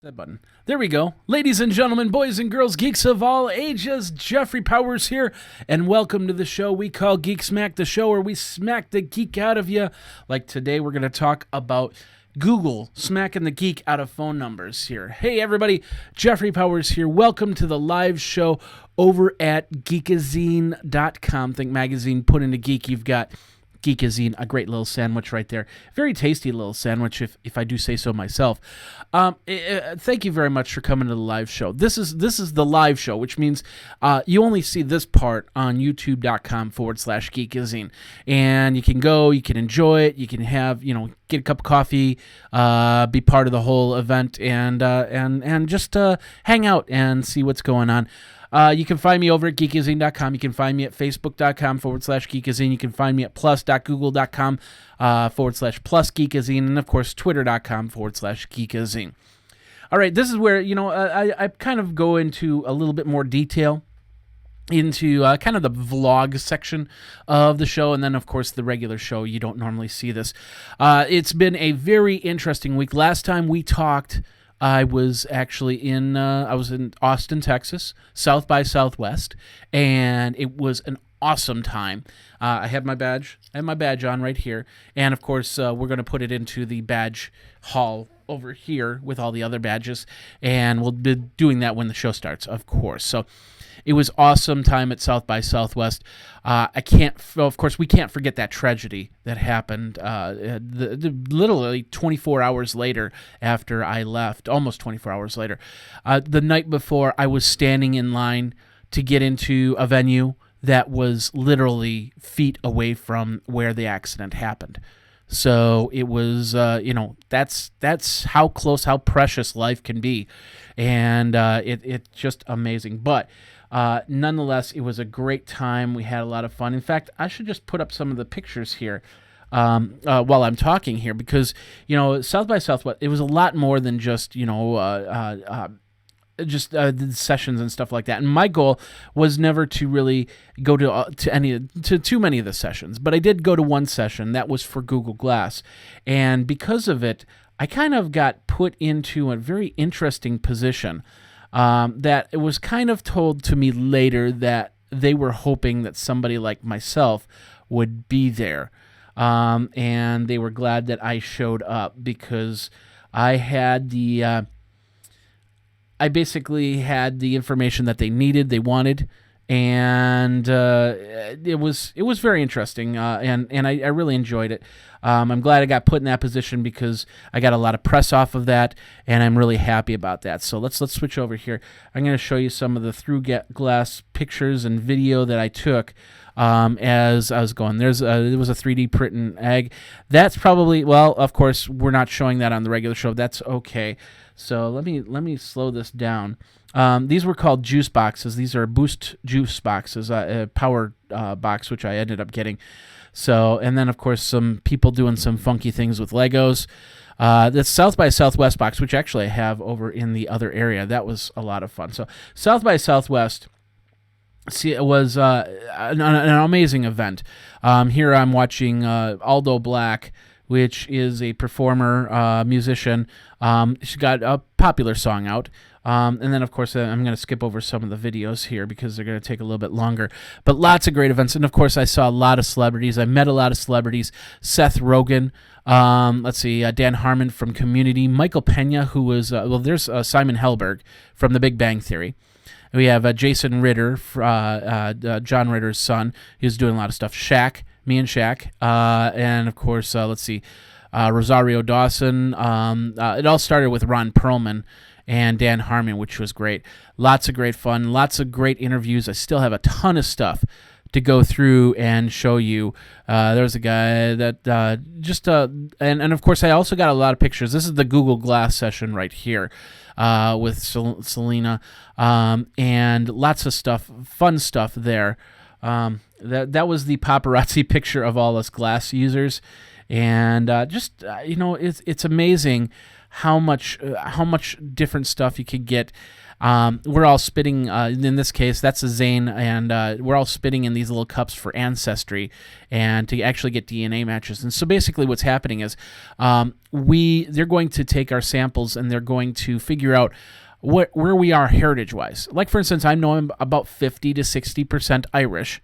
That button. There we go. Ladies and gentlemen, boys and girls, geeks of all ages, Jeffrey Powers here, and welcome to the show we call Geek Smack, the show where we smack the geek out of you. Like today, we're going to talk about Google smacking the geek out of phone numbers here. Hey, everybody, Jeffrey Powers here. Welcome to the live show over at Geekazine.com. Think magazine put into geek. You've got Geekazine, a great little sandwich right there. Very tasty little sandwich, if I do say so myself. Thank you very much for coming to the live show. This is the live show, which means you only see this part on youtube.com/Geekazine. And you can go, you can enjoy it, you can have, get a cup of coffee, be part of the whole event, and just hang out and see what's going on. You can find me over at Geekazine.com. You can find me at Facebook.com/Geekazine. You can find me at plus.google.com /+Geekazine. And, of course, Twitter.com /Geekazine. All right, this is where, I kind of go into a little bit more detail into kind of the vlog section of the show, and then, of course, the regular show. You don't normally see this. It's been a very interesting week. Last time we talked, I was actually in Austin, Texas, South by Southwest, and it was an awesome time. I had my badge on right here, and of course we're going to put it into the badge hall over here with all the other badges, and we'll be doing that when the show starts, of course. So it was awesome time at South by Southwest. Of course, we can't forget that tragedy that happened literally 24 hours later after I left, almost 24 hours later. The night before, I was standing in line to get into a venue that was literally feet away from where the accident happened. So it was, that's how close, how precious life can be. And it's just amazing. But nonetheless, it was a great time. We had a lot of fun. In fact, I should just put up some of the pictures here while I'm talking here, because, South by Southwest, it was a lot more than just, the sessions and stuff like that. And my goal was never to really go to too many of the sessions, but I did go to one session that was for Google Glass, and because of it, I kind of got put into a very interesting position. That it was kind of told to me later that they were hoping that somebody like myself would be there, and they were glad that I showed up because I had I basically had the information that they needed, they wanted, and it was very interesting, and I really enjoyed it. I'm glad I got put in that position because I got a lot of press off of that, and I'm really happy about that. So let's switch over here. I'm going to show you some of the through glass pictures and video that I took as I was going. There was a 3D printing egg. That's probably, well, of course, we're not showing that on the regular show. That's okay. So let me slow this down. These were called juice boxes. These are Boost juice boxes, a power box, which I ended up getting. So, and then, of course, some people doing some funky things with Legos. The South by Southwest box, which actually I have over in the other area. That was a lot of fun. So South by Southwest, it was an amazing event. Here I'm watching Aldo Black, which is a performer, musician. She's got a popular song out. And then, of course, I'm going to skip over some of the videos here because they're going to take a little bit longer. But lots of great events. And, of course, I saw a lot of celebrities. I met a lot of celebrities. Seth Rogen. Dan Harmon from Community. Michael Pena, who was, there's Simon Helberg from The Big Bang Theory. We have Jason Ritter, John Ritter's son. He was doing a lot of stuff. Shaq, me and Shaq. And, of course, Rosario Dawson. It all started with Ron Perlman and Dan Harmon, which was great. Lots of great fun, lots of great interviews. I still have a ton of stuff to go through and show you. There's a guy that and of course I also got a lot of pictures. This is the Google Glass session right here with Selena, and lots of stuff, fun stuff there. That was the paparazzi picture of all us glass users, and it's amazing how much different stuff you could get. we're all spitting, in this case, that's a Zane, and we're all spitting in these little cups for ancestry and to actually get DNA matches. And so basically what's happening is they're going to take our samples and they're going to figure out where we are heritage-wise. Like, for instance, I know I'm about 50 to 60% Irish.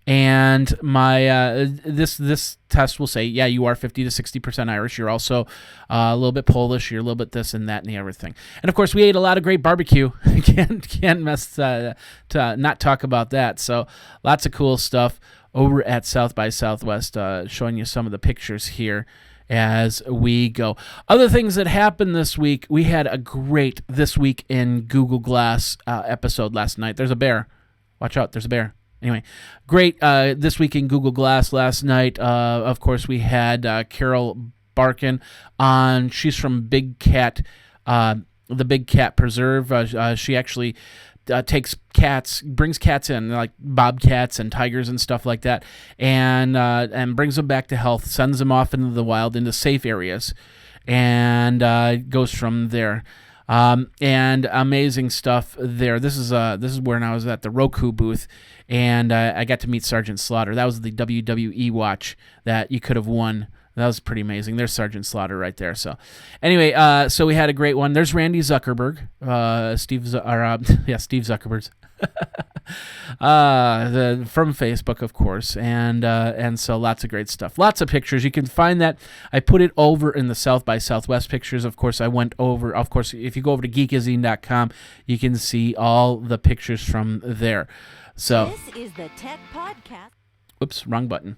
And my this test will say, yeah, you are 50 to 60% Irish. You're also a little bit Polish. You're a little bit this and that and everything. And of course, we ate a lot of great barbecue. Can't mess to not talk about that. So lots of cool stuff over at South by Southwest. Showing you some of the pictures here as we go. Other things that happened this week. We had a great This Week in Google Glass episode last night. There's a bear. Watch out. There's a bear. Anyway, great This Week in Google Glass last night. Of course, we had Carol Barkin on. She's from Big Cat, the Big Cat Preserve. She actually takes cats, brings cats in, like bobcats and tigers and stuff like that, and brings them back to health, sends them off into the wild, into safe areas, and goes from there. And amazing stuff there. This is when I was at the Roku booth, and I got to meet Sergeant Slaughter. That was the WWE watch that you could have won. That was pretty amazing. There's Sergeant Slaughter right there. So, anyway, so we had a great one. There's Randy Zuckerberg, Steve Zuckerberg's, from Facebook, of course, and so lots of great stuff, lots of pictures. You can find that. I put it over in the South by Southwest pictures. Of course, I went over. Of course, if you go over to Geekazine.com, you can see all the pictures from there. So this is the Tech Podcast. Oops, wrong button.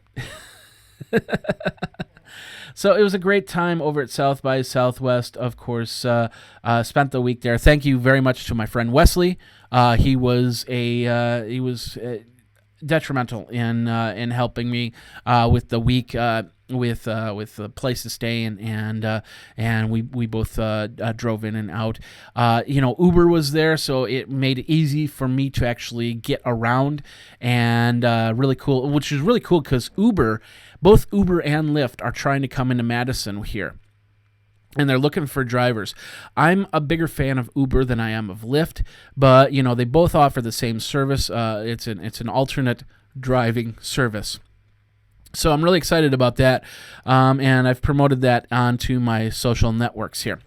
So it was a great time over at South by Southwest. Of course, spent the week there. Thank you very much to my friend Wesley. He was detrimental in helping me with the week, with the place to stay, and we both drove in and out. Uber was there, so it made it easy for me to actually get around, and really cool, which is really cool because both Uber and Lyft are trying to come into Madison here, and they're looking for drivers. I'm a bigger fan of Uber than I am of Lyft, but they both offer the same service. It's an alternate driving service. So I'm really excited about that, and I've promoted that onto my social networks here.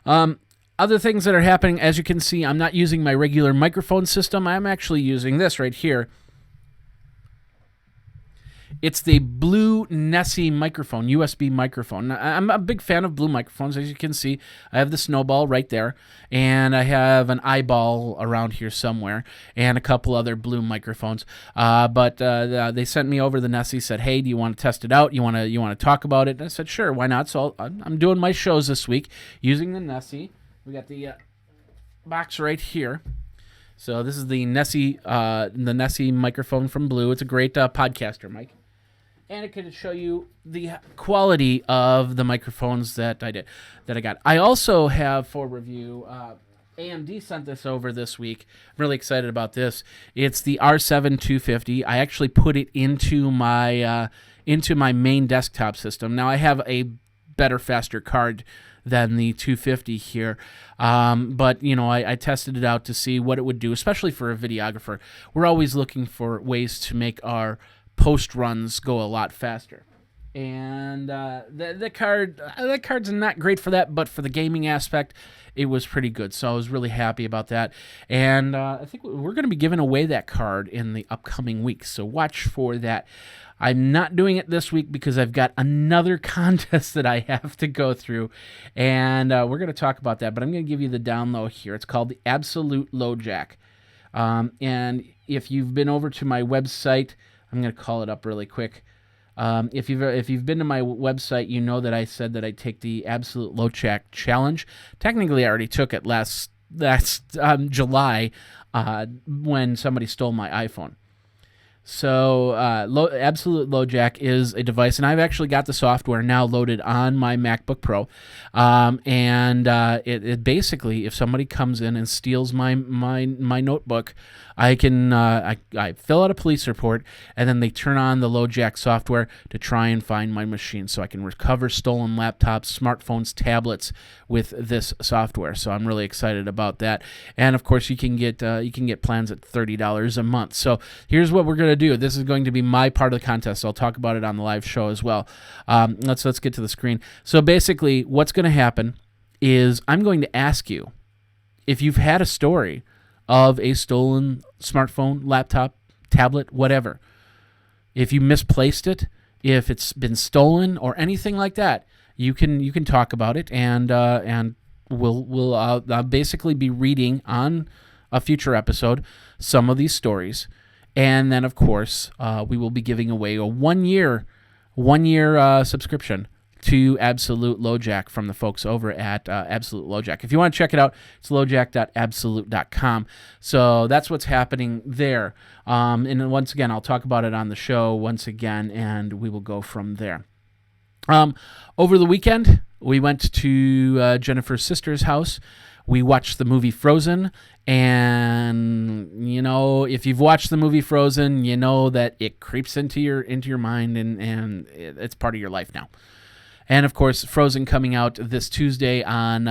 Other things that are happening, as you can see, I'm not using my regular microphone system. I'm actually using this right here. It's the blue Nessie microphone, USB microphone. I'm a big fan of blue microphones. As you can see, I have the snowball right there, and I have an eyeball around here somewhere, and a couple other blue microphones. But they sent me over the Nessie, said, hey, do you want to test it out? You want to talk about it? And I said, sure, why not? So I'm doing my shows this week using the Nessie. We got the box right here. So this is the Nessie microphone from Blue. It's a great podcaster mic. And it can show you the quality of the microphones that I got. I also have for review, AMD sent this over this week. I'm really excited about this. It's the R7 250. I actually put it into my main desktop system. Now I have a better, faster card than the 250 here. But, I tested it out to see what it would do, especially for a videographer. We're always looking for ways to make our post runs go a lot faster. And the card's not great for that, but for the gaming aspect, it was pretty good. So I was really happy about that. And I think we're going to be giving away that card in the upcoming weeks. So watch for that. I'm not doing it this week because I've got another contest that I have to go through, and we're going to talk about that, but I'm going to give you the down low here. It's called the Absolute Low Jack, and if you've been over to my website, I'm going to call it up really quick. If you've been to my website, you know that I said that I'd take the Absolute Low Jack Challenge. Technically, I already took it last July when somebody stole my iPhone. So Absolute Low Jack is a device, and I've actually got the software now loaded on my MacBook Pro. And it basically, if somebody comes in and steals my notebook, I can I fill out a police report, and then they turn on the LoJack software to try and find my machine, so I can recover stolen laptops, smartphones, tablets with this software. So I'm really excited about that. And of course, you can get plans at $30 a month. So here's what we're gonna do. This is going to be my part of the contest. So I'll talk about it on the live show as well. Let's get to the screen. So basically, what's going to happen is I'm going to ask you if you've had a story of a stolen smartphone, laptop, tablet, whatever. If you misplaced it, if it's been stolen or anything like that, you can talk about it, and we'll basically be reading on a future episode some of these stories, and then of course we will be giving away a one-year subscription to Absolute LoJack from the folks over at Absolute LoJack. If you want to check it out, it's lojack.absolute.com. So that's what's happening there. And then once again, I'll talk about it on the show once again, and we will go from there. Over the weekend, we went to Jennifer's sister's house. We watched the movie Frozen, and if you've watched the movie Frozen, you know that it creeps into your mind, and it's part of your life now. And of course, Frozen coming out this Tuesday today on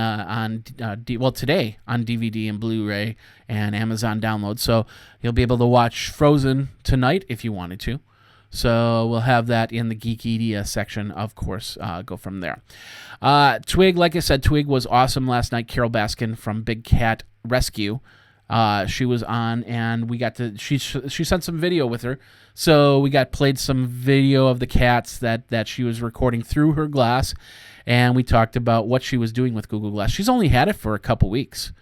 DVD and Blu-ray and Amazon download. So you'll be able to watch Frozen tonight if you wanted to. So we'll have that in the Geekedia section, of course. Go from there. Twig, like I said, Twig was awesome last night. Carol Baskin from Big Cat Rescue. She was on, and we got to. She sent some video with her, so we played some video of the cats that she was recording through her glass, and we talked about what she was doing with Google Glass. She's only had it for a couple weeks,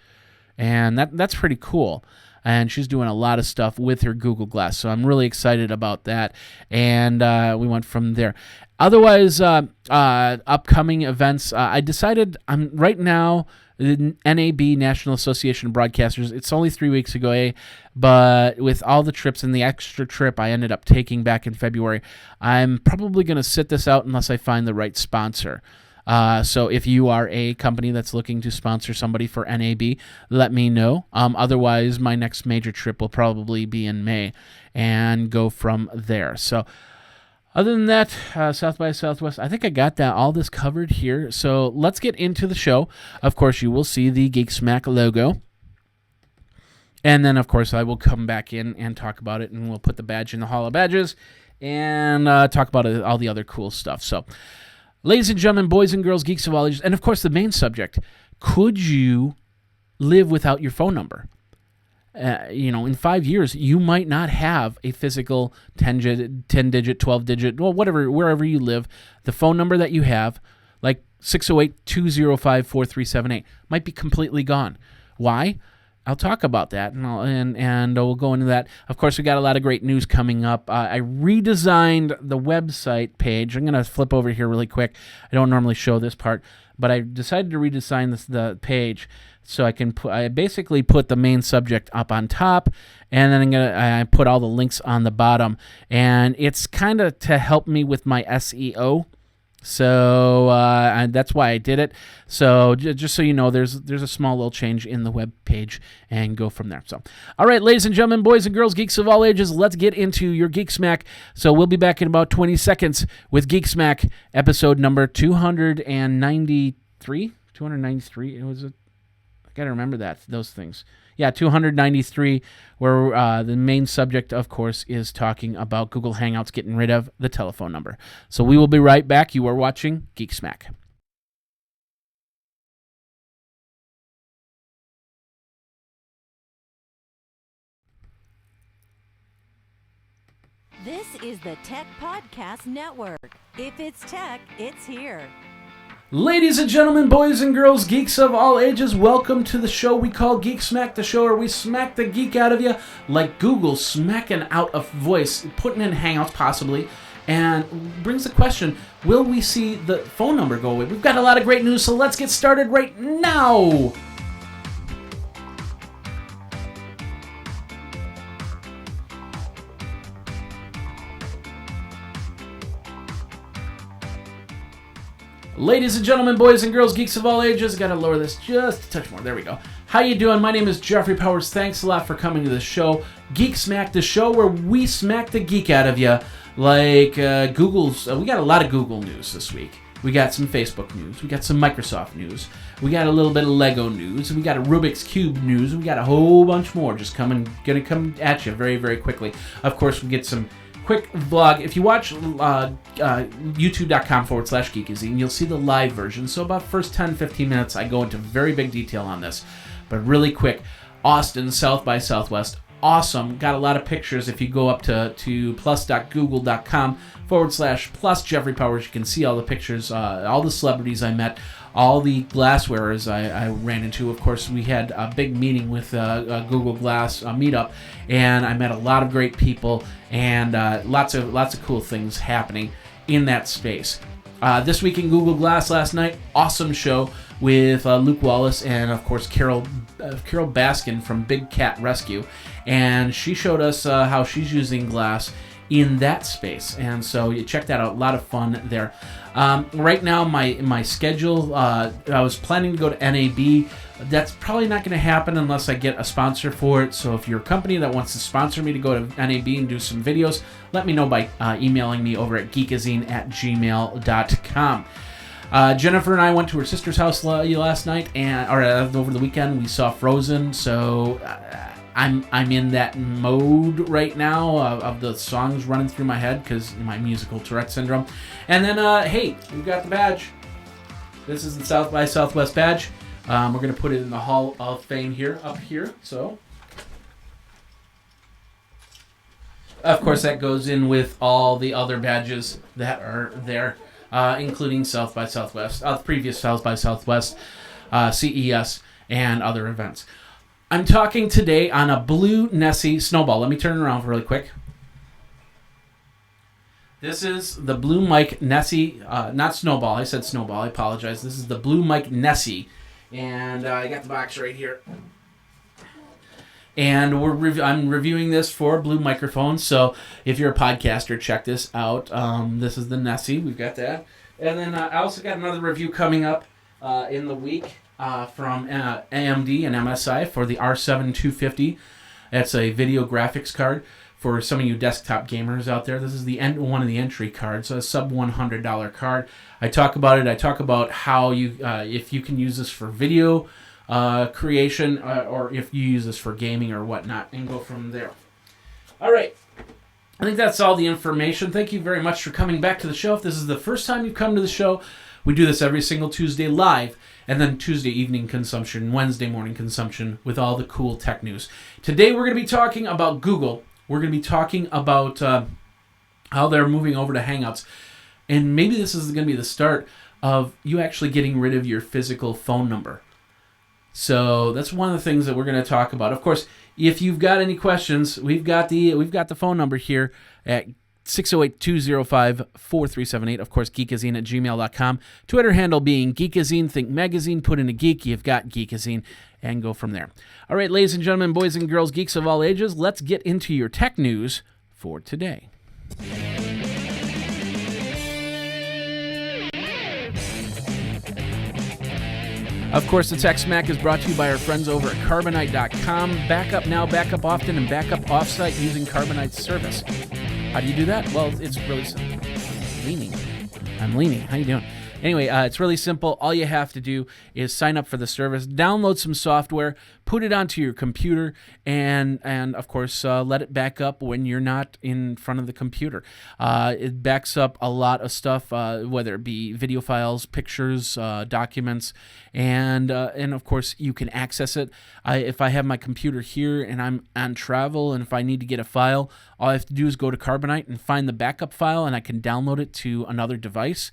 and that's pretty cool. And she's doing a lot of stuff with her Google Glass, so I'm really excited about that. And we went from there. Otherwise, upcoming events. I decided right now. The NAB, National Association of Broadcasters, it's only 3 weeks ago, but with all the trips and the extra trip I ended up taking back in February, I'm probably going to sit this out unless I find the right sponsor. So if you are a company that's looking to sponsor somebody for NAB, let me know. Otherwise, my next major trip will probably be in May and go from there. So other than that, South by Southwest, I think I got all this covered here. So let's get into the show. Of course, you will see the Geek Smack logo. And then, of course, I will come back in and talk about it, and we'll put the badge in the Hall of Badges and talk about all the other cool stuff. So, ladies and gentlemen, boys and girls, geeks of all ages, and, of course, the main subject, could you live without your phone number? In 5 years, you might not have a physical 10-digit, 12-digit, well, whatever, wherever you live, the phone number that you have, like 608-205-4378, might be completely gone. Why? I'll talk about that, and we'll go into that. Of course, we got a lot of great news coming up. I redesigned the website page. I'm going to flip over here really quick. I don't normally show this part, but I decided to redesign the page so I basically put the main subject up on top, and then I put all the links on the bottom, and it's kind of to help me with my SEO. So and that's why I did it. So just so you know, there's a small little change in the web page, and go from there. So, all right, ladies and gentlemen, boys and girls, geeks of all ages, let's get into your Geek Smack. So we'll be back in about 20 seconds with Geek Smack, episode number 293. 293. It was I gotta remember those things. Yeah, 293, where the main subject, of course, is talking about Google Hangouts getting rid of the telephone number. So we will be right back. You are watching Geek Smack. This is the Tech Podcast Network. If it's tech, it's here. Ladies and gentlemen, boys and girls, geeks of all ages, welcome to the show we call Geek Smack, the show where we smack the geek out of you like Google smacking out a voice, putting in Hangouts possibly, and brings the question, will we see the phone number go away? We've got a lot of great news, so let's get started right now. Ladies and gentlemen, boys and girls, geeks of all ages, got to lower this just a touch more. There we go. How you doing? My name is Jeffrey Powers. Thanks a lot for coming to the show. Geek Smack, the show where we smack the geek out of you. Like Google's, we got a lot of Google news this week. We got some Facebook news. We got some Microsoft news. We got a little bit of Lego news. We got a Rubik's Cube news. We got a whole bunch more just gonna come at you very, very quickly. Of course, we get some quick vlog. If you watch youtube.com/Geekazine, you'll see the live version. So about first 10, 15 minutes, I go into very big detail on this. But really quick, Austin, South by Southwest. Awesome. Got a lot of pictures. If you go up to plus.google.com/plus Jeffrey Powers, you can see all the pictures, all the celebrities I met, all the glasswearers I ran into. Of course, we had a big meeting with Google Glass meetup, and I met a lot of great people and lots of cool things happening in that space. This week in Google Glass last night, awesome show with Luke Wallace and, of course, Carol Baskin from Big Cat Rescue. And she showed us how she's using glass in that space. And so you check that out. A lot of fun there. Right now, my schedule, I was planning to go to NAB. That's probably not going to happen unless I get a sponsor for it. So if you're a company that wants to sponsor me to go to NAB and do some videos, let me know by emailing me over at geekazine@gmail.com. Jennifer and I went to her sister's house last night, or over the weekend. We saw Frozen, so I'm in that mode right now of the songs running through my head because my musical Tourette syndrome. And then, hey, we've got the badge. This is the South by Southwest badge. We're going to put it in the Hall of Fame here, up here. So, of course, that goes in with all the other badges that are there, including South by Southwest, previous South by Southwest, CES, and other events. I'm talking today on a blue Nessie Snowball. Let me turn it around really quick. This is the blue mic Nessie, not Snowball. I said Snowball. I apologize. This is the blue mic Nessie. And I got the box right here. And I'm reviewing this for Blue Microphone. So if you're a podcaster, check this out. This is the Nessie. We've got that. And then I also got another review coming up in the week from AMD and MSI for the R7 250. That's a video graphics card for some of you desktop gamers out there. This is one of the entry cards, a sub $100 card. I talk about it. I talk about how you, if you can use this for video creation, or if you use this for gaming or whatnot, and go from there. All right. I think that's all the information. Thank you very much for coming back to the show. If this is the first time you've come to the show, we do this every single Tuesday live, and then Tuesday evening consumption, Wednesday morning consumption with all the cool tech news. Today we're going to be talking about Google. We're going to be talking about how they're moving over to Hangouts. And maybe this is going to be the start of you actually getting rid of your physical phone number. So that's one of the things that we're going to talk about. Of course, if you've got any questions, we've got the phone number here at 608-205-4378. Of course, geekazine@gmail.com. Twitter handle being Geekazine. Think magazine. Put in a geek. You've got Geekazine. And go from there. All right, ladies and gentlemen, boys and girls, geeks of all ages, let's get into your tech news for today. Of course, the Tech Smack is brought to you by our friends over at Carbonite.com. Back up now, back up often, and back up offsite using Carbonite's service. How do you do that? Well, it's really simple. I'm leaning. How you doing? Anyway, it's really simple. All you have to do is sign up for the service, download some software, put it onto your computer, and of course, let it back up when you're not in front of the computer. It backs up a lot of stuff, whether it be video files, pictures, documents, and of course, you can access it. If I have my computer here and I'm on travel, and if I need to get a file, all I have to do is go to Carbonite and find the backup file, and I can download it to another device.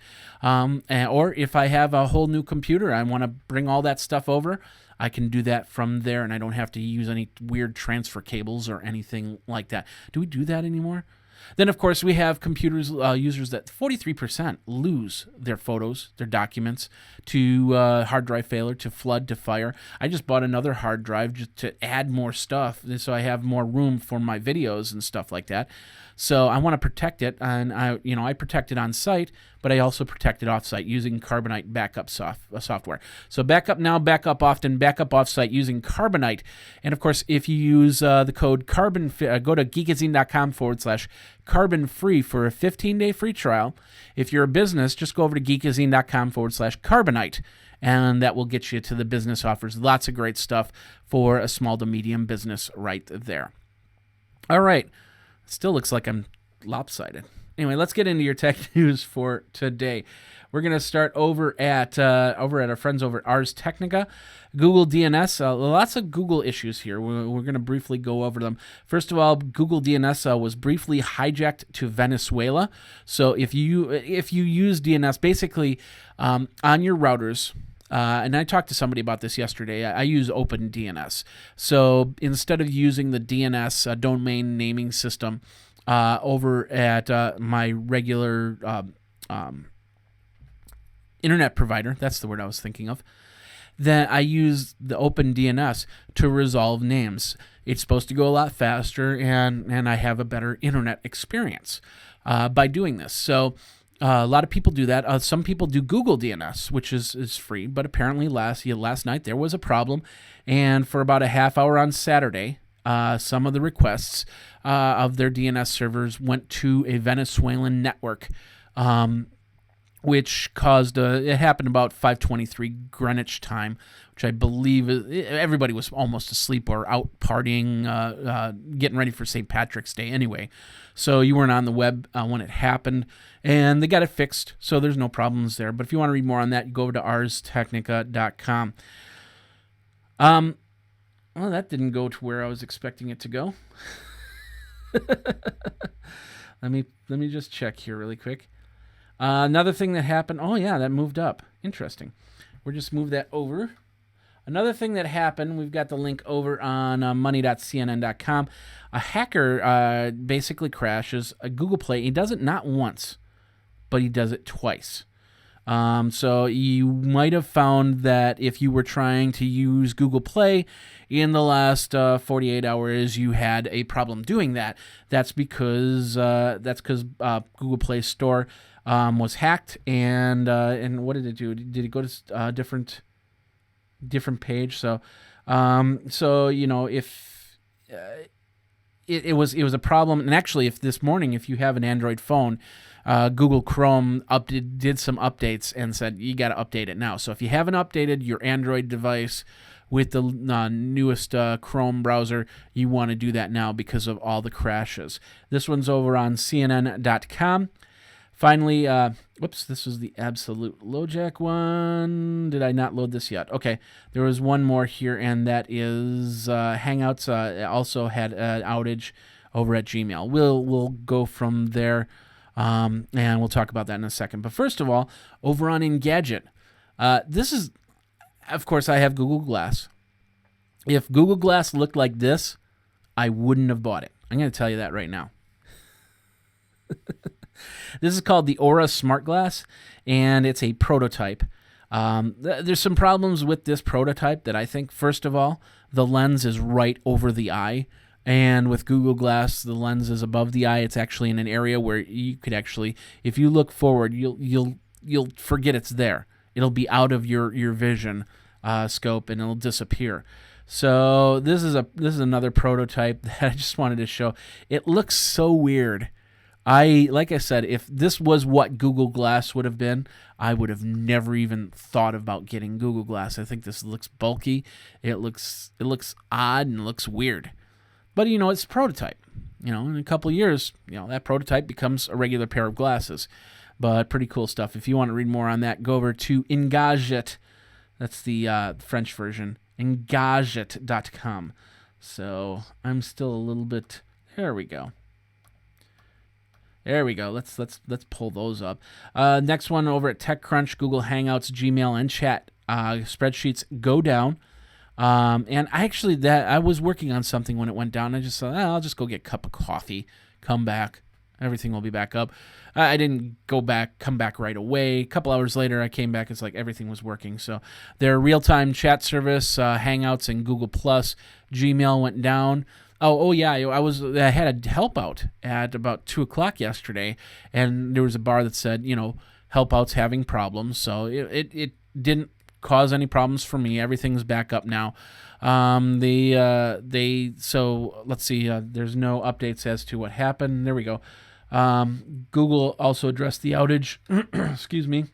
Or if I have a whole new computer, I want to bring all that stuff over, I can do that from there, and I don't have to use any weird transfer cables or anything like that. Do we do that anymore? Then, of course, we have computers users that 43% lose their photos, their documents to hard drive failure, to flood, to fire. I just bought another hard drive just to add more stuff, so I have more room for my videos and stuff like that. So I want to protect it, and I protect it on site, but I also protect it off site using Carbonite backup software. So backup now, backup often, backup off site using Carbonite. And of course, if you use the code Carbon, go to geekazine.com/carbon free for a 15-day free trial. If you're a business, just go over to geekazine.com/carbonite. And that will get you to the business offers. Lots of great stuff for a small to medium business right there. All right. Still looks like I'm lopsided. Anyway, let's get into your tech news for today. We're going to start over at our friends over at Ars Technica. Google DNS, lots of Google issues here. We're going to briefly go over them. First of all, Google DNS was briefly hijacked to Venezuela. So if you use DNS, basically on your routers, and I talked to somebody about this yesterday. I use OpenDNS. So instead of using the DNS domain naming system over at my regular internet provider, that's the word I was thinking of, then I use the OpenDNS to resolve names. It's supposed to go a lot faster, and I have a better internet experience by doing this. So a lot of people do that. Some people do Google DNS, which is free, but apparently last night there was a problem, and for about a half hour on Saturday, some of the requests of their DNS servers went to a Venezuelan network, which caused it happened about 5:23 Greenwich time, which I believe everybody was almost asleep or out partying, getting ready for St. Patrick's Day anyway. So you weren't on the web when it happened, and they got it fixed, so there's no problems there. But if you want to read more on that, you go over to arstechnica.com. Well, that didn't go to where I was expecting it to go. Let me just check here really quick. Another thing that happened. Oh yeah, that moved up. Interesting. We'll just move that over. Another thing that happened, we've got the link over on money.cnn.com. A hacker basically crashes a Google Play. He does it not once, but he does it twice. So you might have found that if you were trying to use Google Play in the last 48 hours, you had a problem doing that. That's because Google Play Store was hacked, and what did it do? Did it go to a different page? So if it was a problem, and actually, if this morning, if you have an Android phone, Google Chrome did some updates and said you got to update it now. So if you haven't updated your Android device with the newest Chrome browser, you want to do that now because of all the crashes. This one's over on CNN.com. Finally, this was the absolute LoJack one. Did I not load this yet? Okay, there was one more here, and that is Hangouts also had an outage over at Gmail. We'll go from there, and we'll talk about that in a second. But first of all, over on Engadget, this is, of course, I have Google Glass. If Google Glass looked like this, I wouldn't have bought it. I'm going to tell you that right now. This is called the Aura Smart Glass, and it's a prototype. There's some problems with this prototype that I think, first of all, the lens is right over the eye, and with Google Glass, the lens is above the eye. It's actually in an area where you could actually, if you look forward, you'll forget it's there. It'll be out of your vision scope, and it'll disappear. So this is another prototype that I just wanted to show. It looks so weird. Like I said, if this was what Google Glass would have been, I would have never even thought about getting Google Glass. I think this looks bulky. It looks odd and looks weird. But it's a prototype. In a couple of years, that prototype becomes a regular pair of glasses. But pretty cool stuff. If you want to read more on that, go over to Engadget. That's the French version. Engadget.com. So I'm still a little bit. There we go. Let's pull those up. Next one over at TechCrunch, Google Hangouts, Gmail, and Chat spreadsheets go down. And I was working on something when it went down. I just thought, I'll just go get a cup of coffee, come back, everything will be back up. I didn't come back right away. A couple hours later, I came back. It's like everything was working. So their real-time chat service, Hangouts and Google+, Gmail went down. Oh yeah, I had a help out at about 2 o'clock yesterday, and there was a bar that said, help out's having problems. So it didn't cause any problems for me. Everything's back up now. So let's see. There's no updates as to what happened. There we go. Google also addressed the outage. Excuse me.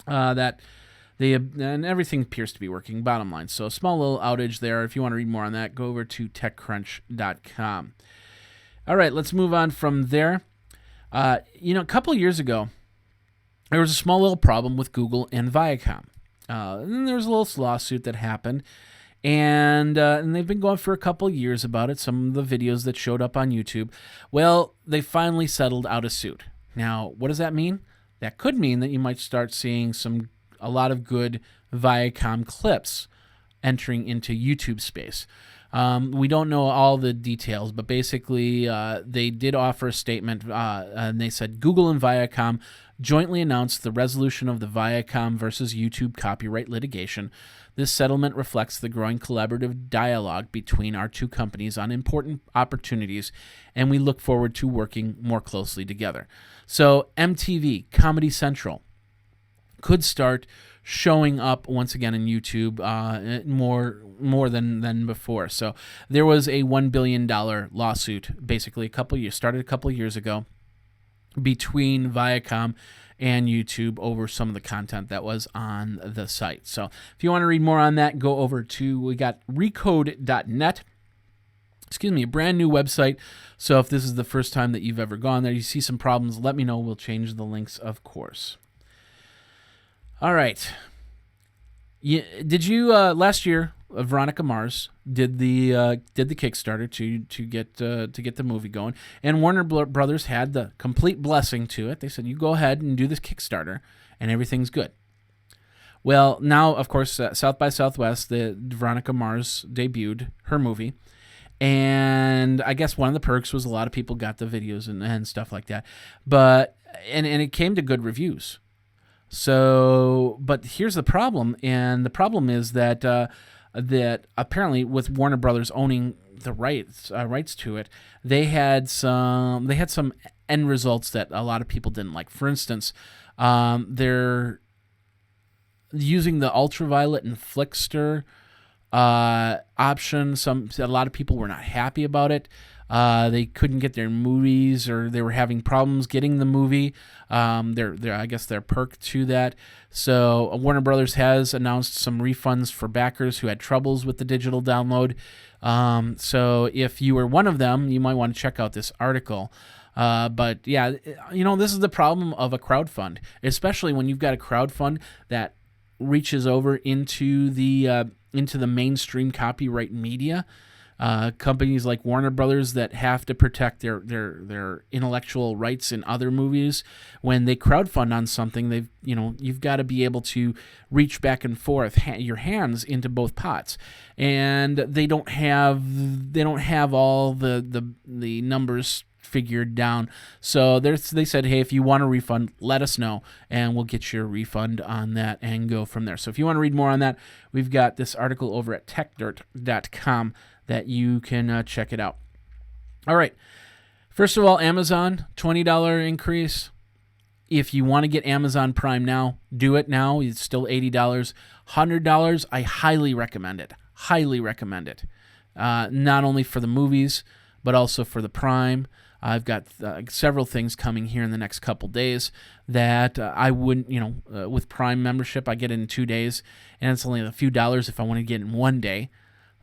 And everything appears to be working, bottom line. So a small little outage there. If you want to read more on that, go over to TechCrunch.com. All right, let's move on from there. A couple of years ago, there was a small little problem with Google and Viacom. And there was a little lawsuit that happened. And they've been going for a couple of years about it, some of the videos that showed up on YouTube. Well, they finally settled out a suit. Now, what does that mean? That could mean that you might start seeing a lot of good Viacom clips entering into YouTube space. We don't know all the details, but basically they did offer a statement, and they said Google and Viacom jointly announced the resolution of the Viacom versus YouTube copyright litigation. This settlement reflects the growing collaborative dialogue between our two companies on important opportunities, and we look forward to working more closely together. So MTV, Comedy Central, could start showing up once again in YouTube more than before. So there was a $1 billion lawsuit, basically started a couple of years ago, between Viacom and YouTube over some of the content that was on the site. So if you want to read more on that, go over to, we got recode.net. A brand new website. So if this is the first time that you've ever gone there, you see some problems, let me know. We'll change the links, of course. All right. Did you last year? Veronica Mars did the Kickstarter to get the movie going, and Warner Brothers had the complete blessing to it. They said, "You go ahead and do this Kickstarter, and everything's good." Well, now of course, South by Southwest, the Veronica Mars debuted her movie, and I guess one of the perks was a lot of people got the videos and stuff like that, but and it came to good reviews. So, but here's the problem, and the problem is that apparently with Warner Brothers owning the rights to it, they had some end results that a lot of people didn't like. For instance, they're using the ultraviolet and Flickster option. A lot of people were not happy about it. They couldn't get their movies, or they were having problems getting the movie. I guess they're perked to that. So Warner Brothers has announced some refunds for backers who had troubles with the digital download. So if you were one of them, you might want to check out this article. But yeah, this is the problem of a crowdfund, especially when you've got a crowdfund that reaches over into the mainstream copyright media. Companies like Warner Brothers that have to protect their intellectual rights in other movies. When they crowdfund on something, you've got to be able to reach back and forth your hands into both pots, and they don't have all the numbers figured down. So they said, hey, if you want a refund, let us know, and we'll get you a refund on that and go from there. So if you want to read more on that, we've got this article over at techdirt.com that you can check it out. All right. First of all, Amazon, $20 increase. If you want to get Amazon Prime now, do it now. It's still $80. $100, I highly recommend it. Highly recommend it. Not only for the movies, but also for the Prime. I've got several things coming here in the next couple days that I wouldn't, with Prime membership, I get it in 2 days, and it's only a few dollars if I want to get it in 1 day.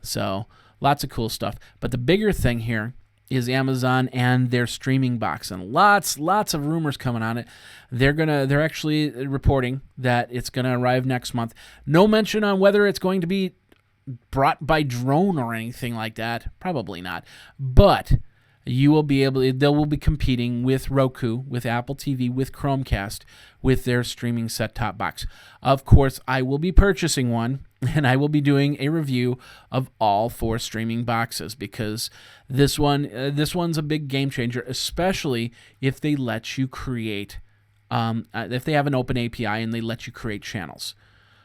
So lots of cool stuff. But the bigger thing here is Amazon and their streaming box, and lots of rumors coming on it. They're actually reporting that it's gonna arrive next month. No mention on whether it's going to be brought by drone or anything like that. Probably not. But they will be competing with Roku, with Apple TV, with Chromecast, with their streaming set-top box. Of course, I will be purchasing one. and I will be doing a review of all 4 streaming boxes, because this one's a big game changer, especially if they let you create, if they have an open API and they let you create channels.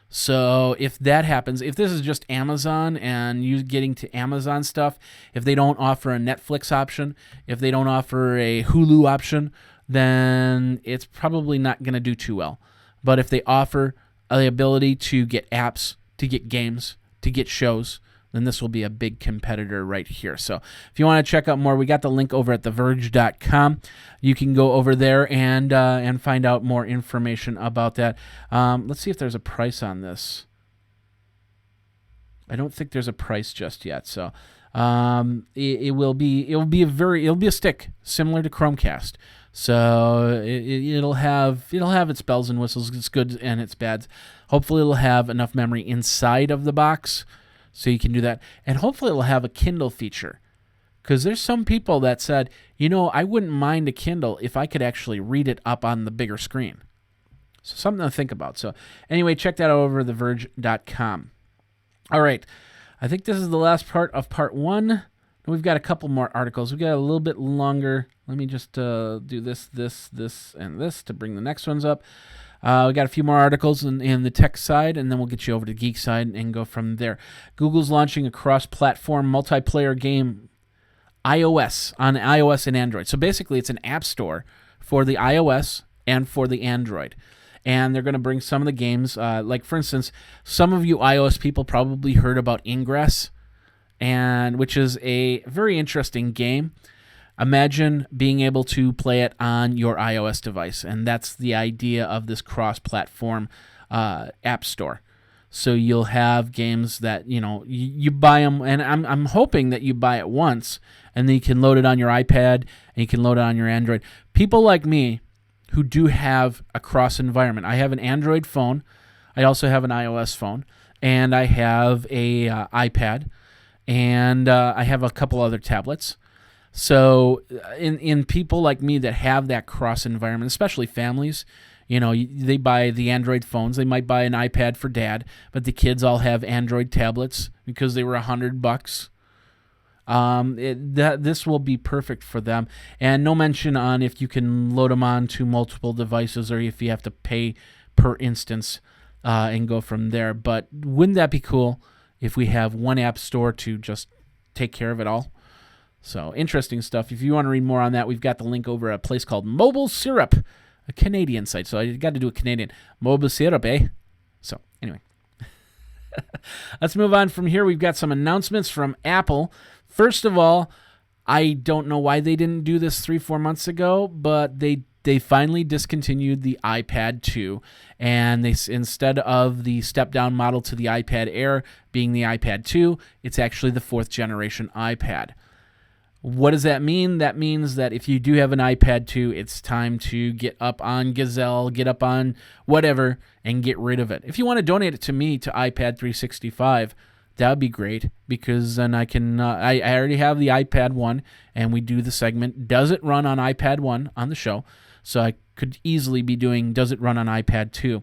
So if that happens, if this is just Amazon and you getting to Amazon stuff, if they don't offer a Netflix option, if they don't offer a Hulu option, then it's probably not going to do too well. But if they offer the ability to get apps, to get games, to get shows, then this will be a big competitor right here. So if you want to check out more, we got the link over at theverge.com. You can go over there and find out more information about that. Let's see if there's a price on this. I don't think there's a price just yet. So it'll be a stick similar to Chromecast. So it'll have its bells and whistles, its goods and its bads. Hopefully it'll have enough memory inside of the box so you can do that. And hopefully it'll have a Kindle feature, because there's some people that said, I wouldn't mind a Kindle if I could actually read it up on the bigger screen. So something to think about. So anyway, check that out over at theverge.com. All right. I think this is the last part of part 1. We've got a couple more articles. We've got a little bit longer. Let me just do this, and this to bring the next ones up. We got a few more articles in the tech side, and then we'll get you over to the geek side and go from there. Google's launching a cross-platform multiplayer game, on iOS and Android. So basically, it's an app store for the iOS and for the Android. And they're going to bring some of the games, like for instance, some of you iOS people probably heard about Ingress, which is a very interesting game. Imagine being able to play it on your iOS device, and that's the idea of this cross-platform app store. So you'll have games that you buy them, and I'm hoping that you buy it once, and then you can load it on your iPad and you can load it on your Android. People like me who do have a cross environment. I have an Android phone, I also have an iOS phone, and I have a iPad, and I have a couple other tablets. So in people like me that have that cross environment, especially families, they buy the Android phones. They might buy an iPad for dad, but the kids all have Android tablets because they were $100. This will be perfect for them. And no mention on if you can load them onto multiple devices or if you have to pay per instance and go from there. But wouldn't that be cool if we have one app store to just take care of it all? So interesting stuff. If you want to read more on that, we've got the link over at a place called Mobile Syrup, a Canadian site. So I got to do a Canadian. Mobile Syrup, eh? So anyway. Let's move on from here. We've got some announcements from Apple. First of all, I don't know why they didn't do this 3-4 months ago, but they finally discontinued the iPad 2, and they instead of the step-down model to the iPad Air being the iPad 2, it's actually the 4th generation iPad. What does that mean? That means that if you do have an iPad 2, it's time to get up on Gazelle, get up on whatever, and get rid of it. If you want to donate it to me to iPad 365, that would be great, because then I can. I already have the iPad 1, and we do the segment, Does It Run on iPad 1 on the show? So I could easily be doing Does It Run on iPad 2?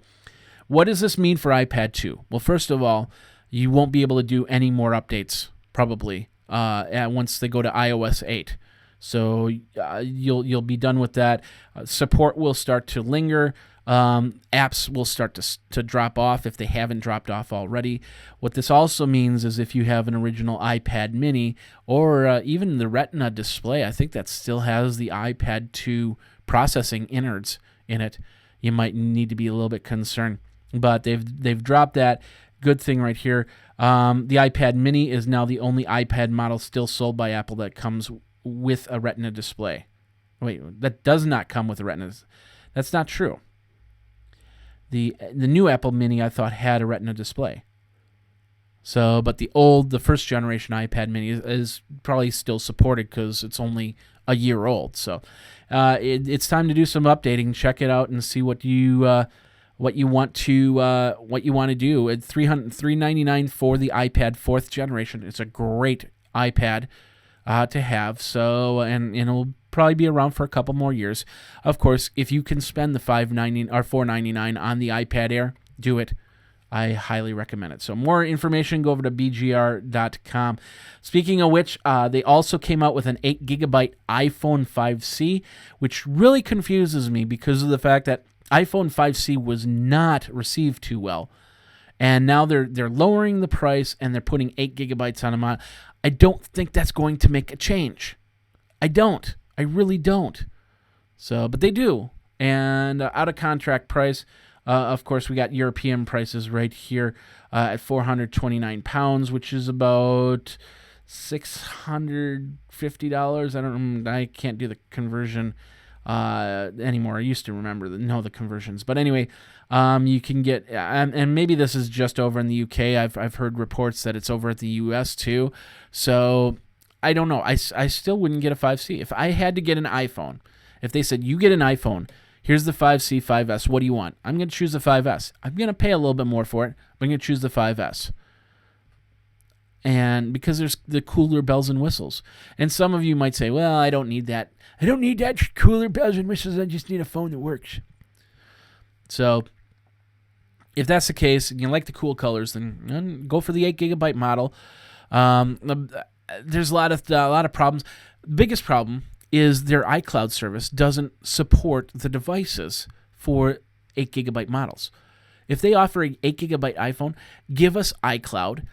What does this mean for iPad 2? Well, first of all, you won't be able to do any more updates, probably, once they go to iOS 8. So you'll be done with that. Support will start to linger. Apps will start to drop off if they haven't dropped off already. What this also means is if you have an original iPad mini or even the Retina display, I think that still has the iPad 2 processing innards in it, you might need to be a little bit concerned. But they've dropped that. Good thing right here. The iPad mini is now the only iPad model still sold by Apple that comes with a Retina display. Wait, that does not come with a Retina. That's not true. The new Apple Mini, I thought, had a Retina display. So, but the first generation iPad Mini is probably still supported because it's only a year old. So, it's time to do some updating. Check it out and see what you want to do. At $399 for the iPad 4th generation. It's a great iPad to have. So, and it'll probably be around for a couple more years. Of course, if you can spend the $599 or $499 on the iPad Air, do it. I highly recommend it. So more information, go over to bgr.com. Speaking of which, they also came out with an 8 gigabyte iPhone 5C, which really confuses me because of the fact that iPhone 5C was not received too well. And now they're lowering the price and they're putting 8 gigabytes on them. I don't think that's going to make a change. I don't. I really don't. So, but they do. And out of contract price, of course, we got European prices right here at £429, which is about $650. I can't do the conversion anymore. I used to know the conversions, but anyway, you can get, and maybe this is just over in the UK. I've heard reports that it's over at the US too. So I don't know. I still wouldn't get a 5C if I had to get an iPhone. If they said you get an iPhone, here's the 5C, 5S. What do you want? I'm going to choose the 5S. I'm going to pay a little bit more for it, but I'm going to choose the 5S. And because there's the cooler bells and whistles. And some of you might say, well, I don't need that. I don't need that cooler bells and whistles. I just need a phone that works. So if that's the case and you like the cool colors, then go for the 8 gigabyte model. There's a lot of problems. Biggest problem is their iCloud service doesn't support the devices for 8 gigabyte models. If they offer an 8 gigabyte iPhone, give us iCloud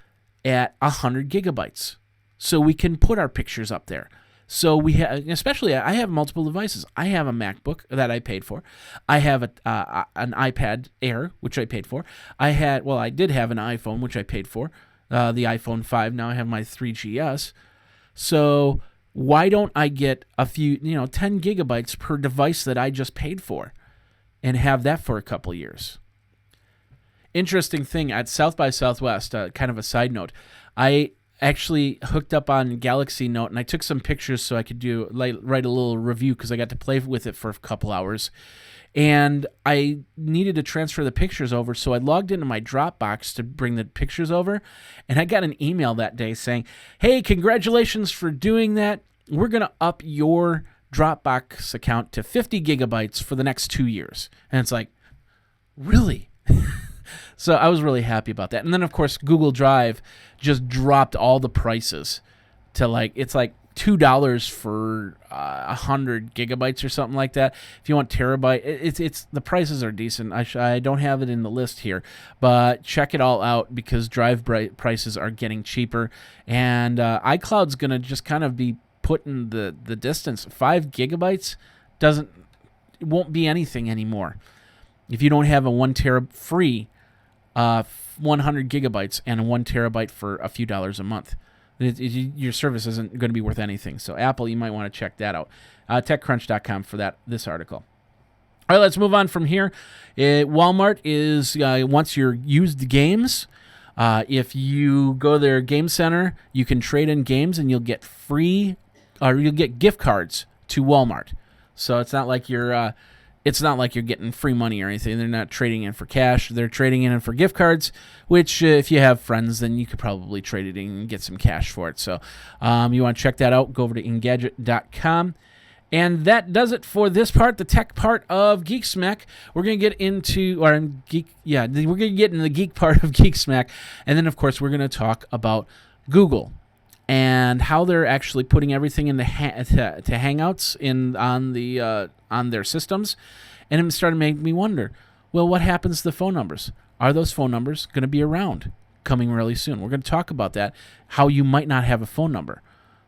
at 100 gigabytes so we can put our pictures up there. So we have, especially I have multiple devices. I have a MacBook that I paid for. I have an iPad Air, which I paid for. I did have an iPhone, which I paid for, the iPhone 5. Now I have my 3GS. So why don't I get a few, 10 gigabytes per device that I just paid for and have that for a couple years? Interesting thing, at South by Southwest, kind of a side note, I actually hooked up on Galaxy Note and I took some pictures so I could write a little review because I got to play with it for a couple hours. And I needed to transfer the pictures over, so I logged into my Dropbox to bring the pictures over, and I got an email that day saying, hey, congratulations for doing that. We're going to up your Dropbox account to 50 gigabytes for the next 2 years. And it's like, really? So I was really happy about that. And then, of course, Google Drive just dropped all the prices to it's like $2 for 100 gigabytes or something like that. If you want terabyte, it's the prices are decent. I don't have it in the list here, but check it all out because Drive prices are getting cheaper, and iCloud's gonna just kind of be put in the distance. 5 gigabytes won't be anything anymore if you don't have a 1 tera free 100 gigabytes and a 1 terabyte for a few dollars a month. Your service isn't going to be worth anything. So Apple, you might want to check that out. TechCrunch.com for this article. All right, let's move on from here. Walmart is wants your used games. If you go to their game center, you can trade in games and you'll get you'll get gift cards to Walmart. So it's not like you're getting free money or anything. They're not trading in for cash. They're trading in for gift cards, which if you have friends, then you could probably trade it in and get some cash for it. So you want to check that out, go over to Engadget.com. And that does it for this part, the tech part of Geek Smack. We're going to get into, we're going to get into the geek part of Geek Smack. And then, of course, we're going to talk about Google and how they're actually putting everything into to Hangouts on their systems. And it started making me wonder, well, what happens to the phone numbers? Are those phone numbers going to be around coming really soon? We're going to talk about that, how you might not have a phone number.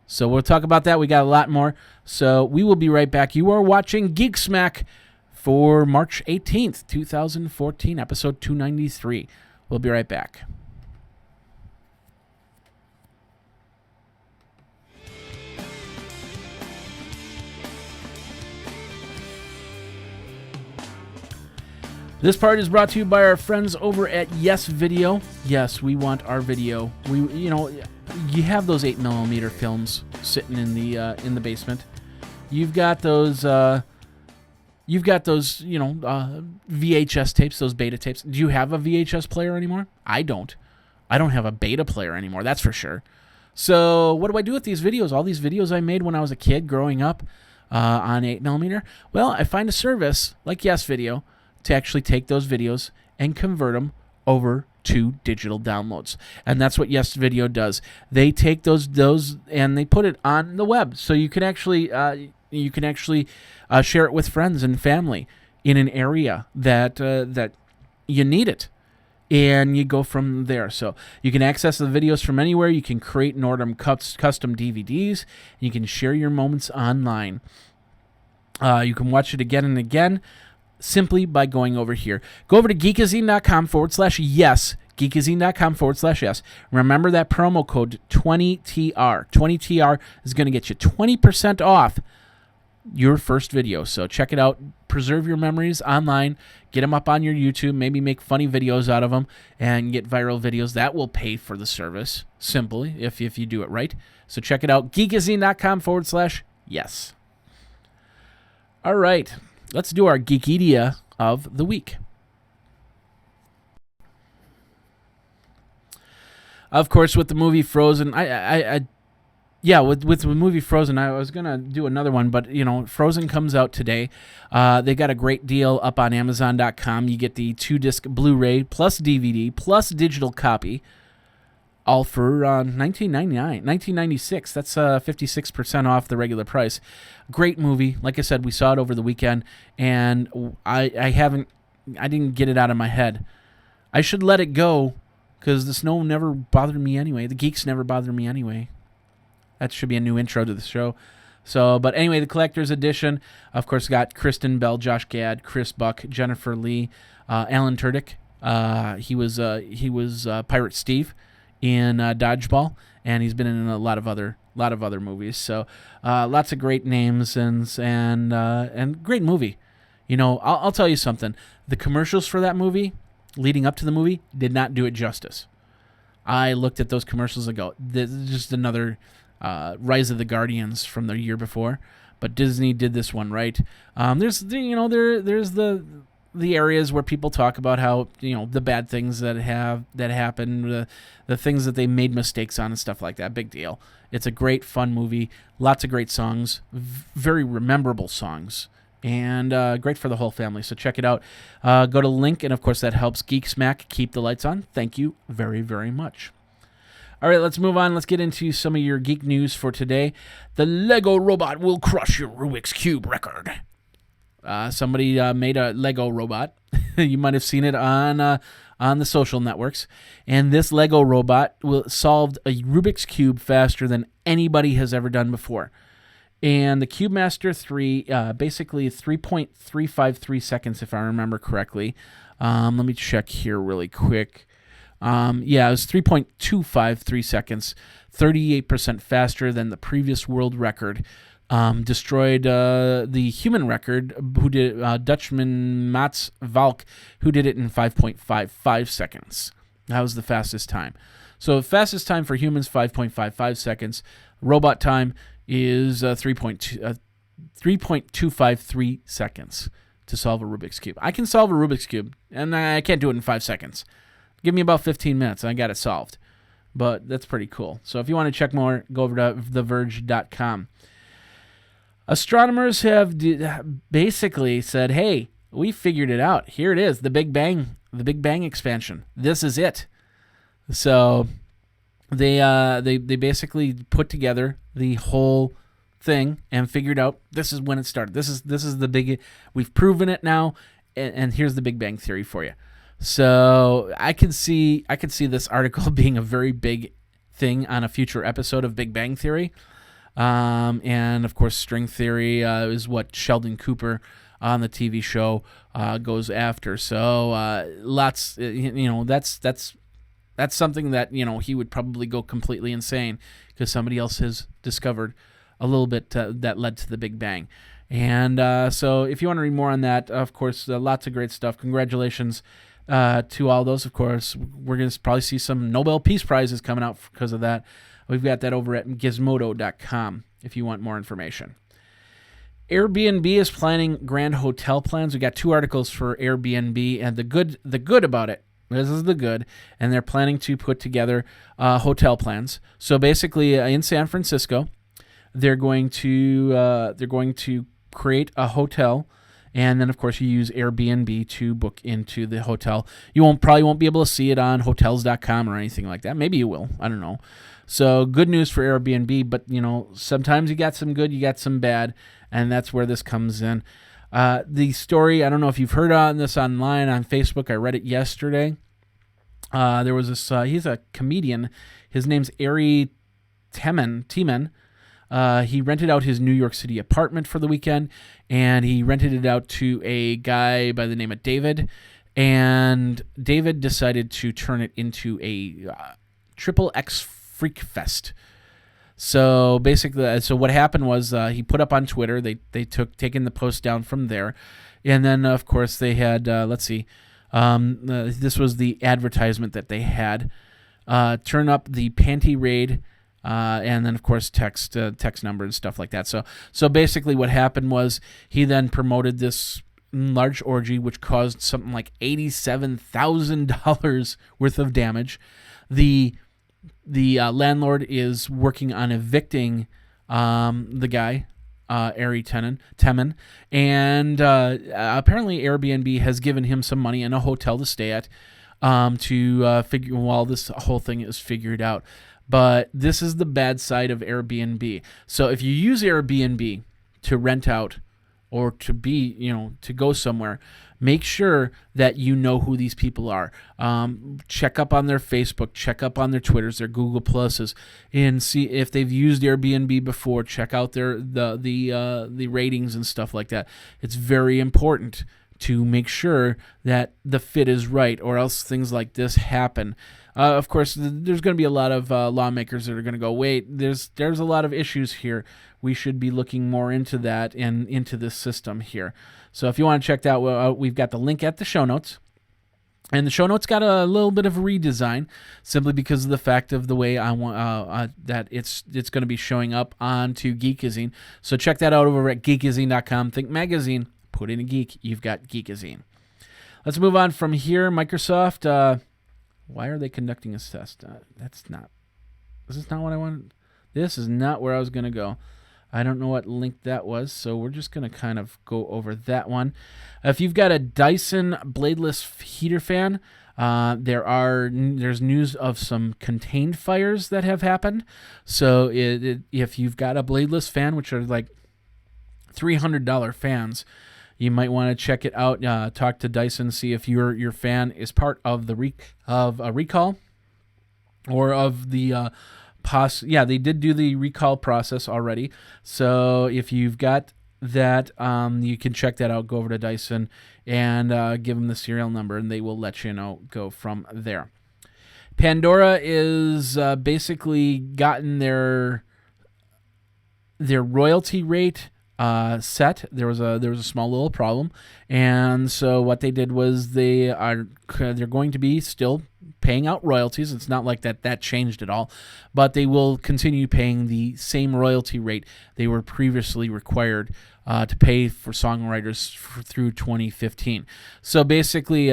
So we'll talk about that. We got a lot more. So we will be right back. You are watching Geek Smack for March 18th, 2014, episode 293. We'll be right back. This part is brought to you by our friends over at Yes Video. Yes, we want our video. You have those 8mm films sitting in the basement. You've got those VHS tapes, those beta tapes. Do you have a VHS player anymore? I don't. I don't have a beta player anymore, that's for sure. So what do I do with these videos? All these videos I made when I was a kid growing up on 8mm? Well, I find a service like Yes Video to actually take those videos and convert them over to digital downloads. And that's what Yes Video does. They take those and they put it on the web, so you can actually share it with friends and family in an area that you need it. And you go from there. So you can access the videos from anywhere. You can create and order custom DVDs. You can share your moments online. You can watch it again and again simply by going over here. Go over to geekazine.com/yes. Geekazine.com/yes. Remember that promo code 20TR. 20TR is going to get you 20% off your first video. So check it out. Preserve your memories online. Get them up on your YouTube. Maybe make funny videos out of them and get viral videos. That will pay for the service, simply, if you do it right. So check it out. Geekazine.com/yes. All right. Let's do our Geekedia of the week. Of course, with the movie Frozen, with the movie Frozen, I was going to do another one, but, Frozen comes out today. They got a great deal up on Amazon.com. You get the 2-disc Blu-ray plus DVD plus digital copy, all for $19.96. That's 56% off the regular price. Great movie. Like I said, we saw it over the weekend, and I didn't get it out of my head. I should let it go, because the snow never bothered me anyway. The geeks never bothered me anyway. That should be a new intro to the show. But anyway, the collector's edition, of course, got Kristen Bell, Josh Gad, Chris Buck, Jennifer Lee, Alan Tudyk. He was Pirate Steve in Dodgeball, and he's been in a lot of other movies. So lots of great names and great movie. I'll tell you something. The commercials for that movie, leading up to the movie, did not do it justice. I looked at those commercials and go, this is just another Rise of the Guardians from the year before, but Disney did this one right. There's the areas where people talk about how the bad things that happen, the things that they made mistakes on and stuff like that. Big deal. It's a great fun movie. Lots of great songs, very rememberable songs, and great for the whole family. So check it out. Go to the link, and of course that helps Geek Smack keep the lights on. Thank you very, very much. All right, let's move on. Let's get into some of your geek news for today. The Lego robot will crush your Rubik's Cube record. Somebody made a Lego robot. You might have seen it on the social networks. And this Lego robot solved a Rubik's Cube faster than anybody has ever done before. And the CubeMaster 3, basically 3.353 seconds, if I remember correctly. Let me check here really quick. It was 3.253 seconds, 38% faster than the previous world record. Destroyed the human record, who did Dutchman Mats Valk, who did it in 5.55 seconds. That was the fastest time. So the fastest time for humans, 5.55 seconds. Robot time is 3.253 seconds to solve a Rubik's Cube. I can solve a Rubik's Cube, and I can't do it in 5 seconds. Give me about 15 minutes, and I got it solved. But that's pretty cool. So if you want to check more, go over to TheVerge.com. Astronomers have basically said, hey, we figured it out. Here it is, the Big Bang expansion. This is it. So they basically put together the whole thing and figured out this is when it started. This is the big. We've proven it now, and here's the Big Bang theory for you. So I could see this article being a very big thing on a future episode of Big Bang Theory. And of course, string theory is what Sheldon Cooper on the TV show goes after. So that's something that he would probably go completely insane because somebody else has discovered a little bit that led to the Big Bang. And so if you want to read more on that, of course, lots of great stuff. Congratulations to all those. Of course, we're going to probably see some Nobel Peace Prizes coming out because of that. We've got that over at gizmodo.com if you want more information. Airbnb is planning grand hotel plans. We got 2 articles for Airbnb, and the good about it. This is the good, and they're planning to put together hotel plans. So basically, in San Francisco, they're going to create a hotel, And then, of course, you use Airbnb to book into the hotel. You probably won't be able to see it on Hotels.com or anything like that. Maybe you will. I don't know. So good news for Airbnb, but, sometimes you got some good, you got some bad, and that's where this comes in. The story, I don't know if you've heard on this online on Facebook. I read it yesterday. There was this, he's a comedian. His name's Ari Teman. He rented out his New York City apartment for the weekend, and he rented it out to a guy by the name of David. And David decided to turn it into a triple X freak fest. So basically, what happened was he put up on Twitter. They taken the post down from there, and then of course they had this was the advertisement that they had. Turn up the panty raid. And then, of course, text number and stuff like that. So basically what happened was he then promoted this large orgy, which caused something like $87,000 worth of damage. The landlord is working on evicting the guy, Ari Teman, and apparently Airbnb has given him some money and a hotel to stay at to figure while this whole thing is figured out. But this is the bad side of Airbnb. So if you use Airbnb to rent out or to to go somewhere, make sure that you know who these people are. Check up on their Facebook, check up on their Twitters, their Google Pluses, and see if they've used Airbnb before. Check out the ratings and stuff like that. It's very important to make sure that the fit is right, or else things like this happen. Of course, there's going to be a lot of lawmakers that are going to go, wait, there's a lot of issues here. We should be looking more into that and into this system here. So if you want to check that out, we've got the link at the show notes. And the show notes got a little bit of a redesign simply because of the fact of the way I want that it's going to be showing up onto Geekazine. So check that out over at Geekazine.com. Think magazine, put in a geek, you've got Geekazine. Let's move on from here. Microsoft... why are they conducting a test? This is not what I wanted. This is not where I was going to go. I don't know what link that was, so we're just going to kind of go over that one. If you've got a Dyson bladeless heater fan, there's news of some contained fires that have happened. So if you've got a bladeless fan, which are like $300 fans, you might want to check it out. Talk to Dyson, see if your fan is part of the recall or of the they did do the recall process already. So if you've got that, you can check that out. Go over to Dyson and give them the serial number, and they will let you know. Go from there. Pandora is basically gotten their royalty rate set. There was a small little problem, and so what they did was they're going to be still paying out royalties. It's not like that changed at all, but they will continue paying the same royalty rate they were previously required to pay for songwriters through 2015. So basically,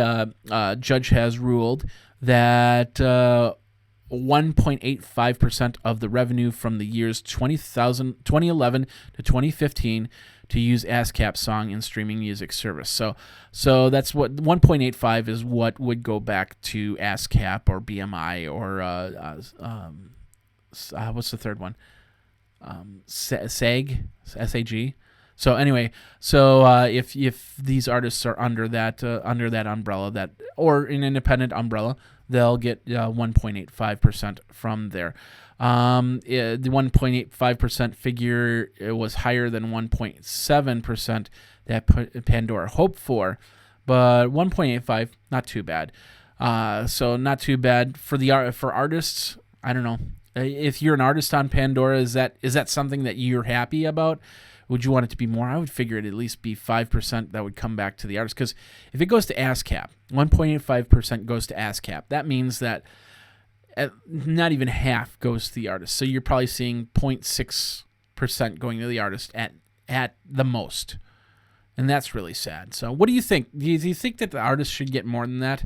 judge has ruled that 1.85% of the revenue from the years 2011 to 2015 to use ASCAP song in streaming music service. So that's what 1.85 is, what would go back to ASCAP or BMI or what's the third one? SAG. So anyway, if these artists are under that umbrella, or an independent umbrella, they'll get 1.85% from there. The 1.85% figure was higher than 1.7% that Pandora hoped for, but 1.85, not too bad. So not too bad for artists. I don't know if you're an artist on Pandora. Is that something that you're happy about? Would you want it to be more? I would figure it at least be 5% that would come back to the artist. Because if it goes to ASCAP, 1.85% goes to ASCAP. That means that not even half goes to the artist. So you're probably seeing 0.6% going to the artist at the most. And that's really sad. So what do you think? Do you think that the artist should get more than that?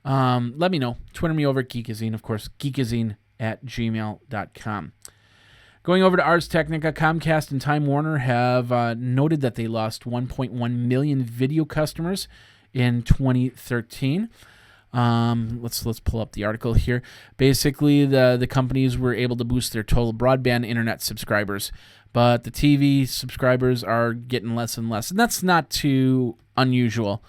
Let me know. Twitter me over at Geekazine, of course, geekazine@gmail.com. Going over to Ars Technica, Comcast and Time Warner have noted that they lost 1.1 million video customers in 2013. Let's pull up the article here. Basically, the companies were able to boost their total broadband internet subscribers, but the TV subscribers are getting less and less, and that's not too unusual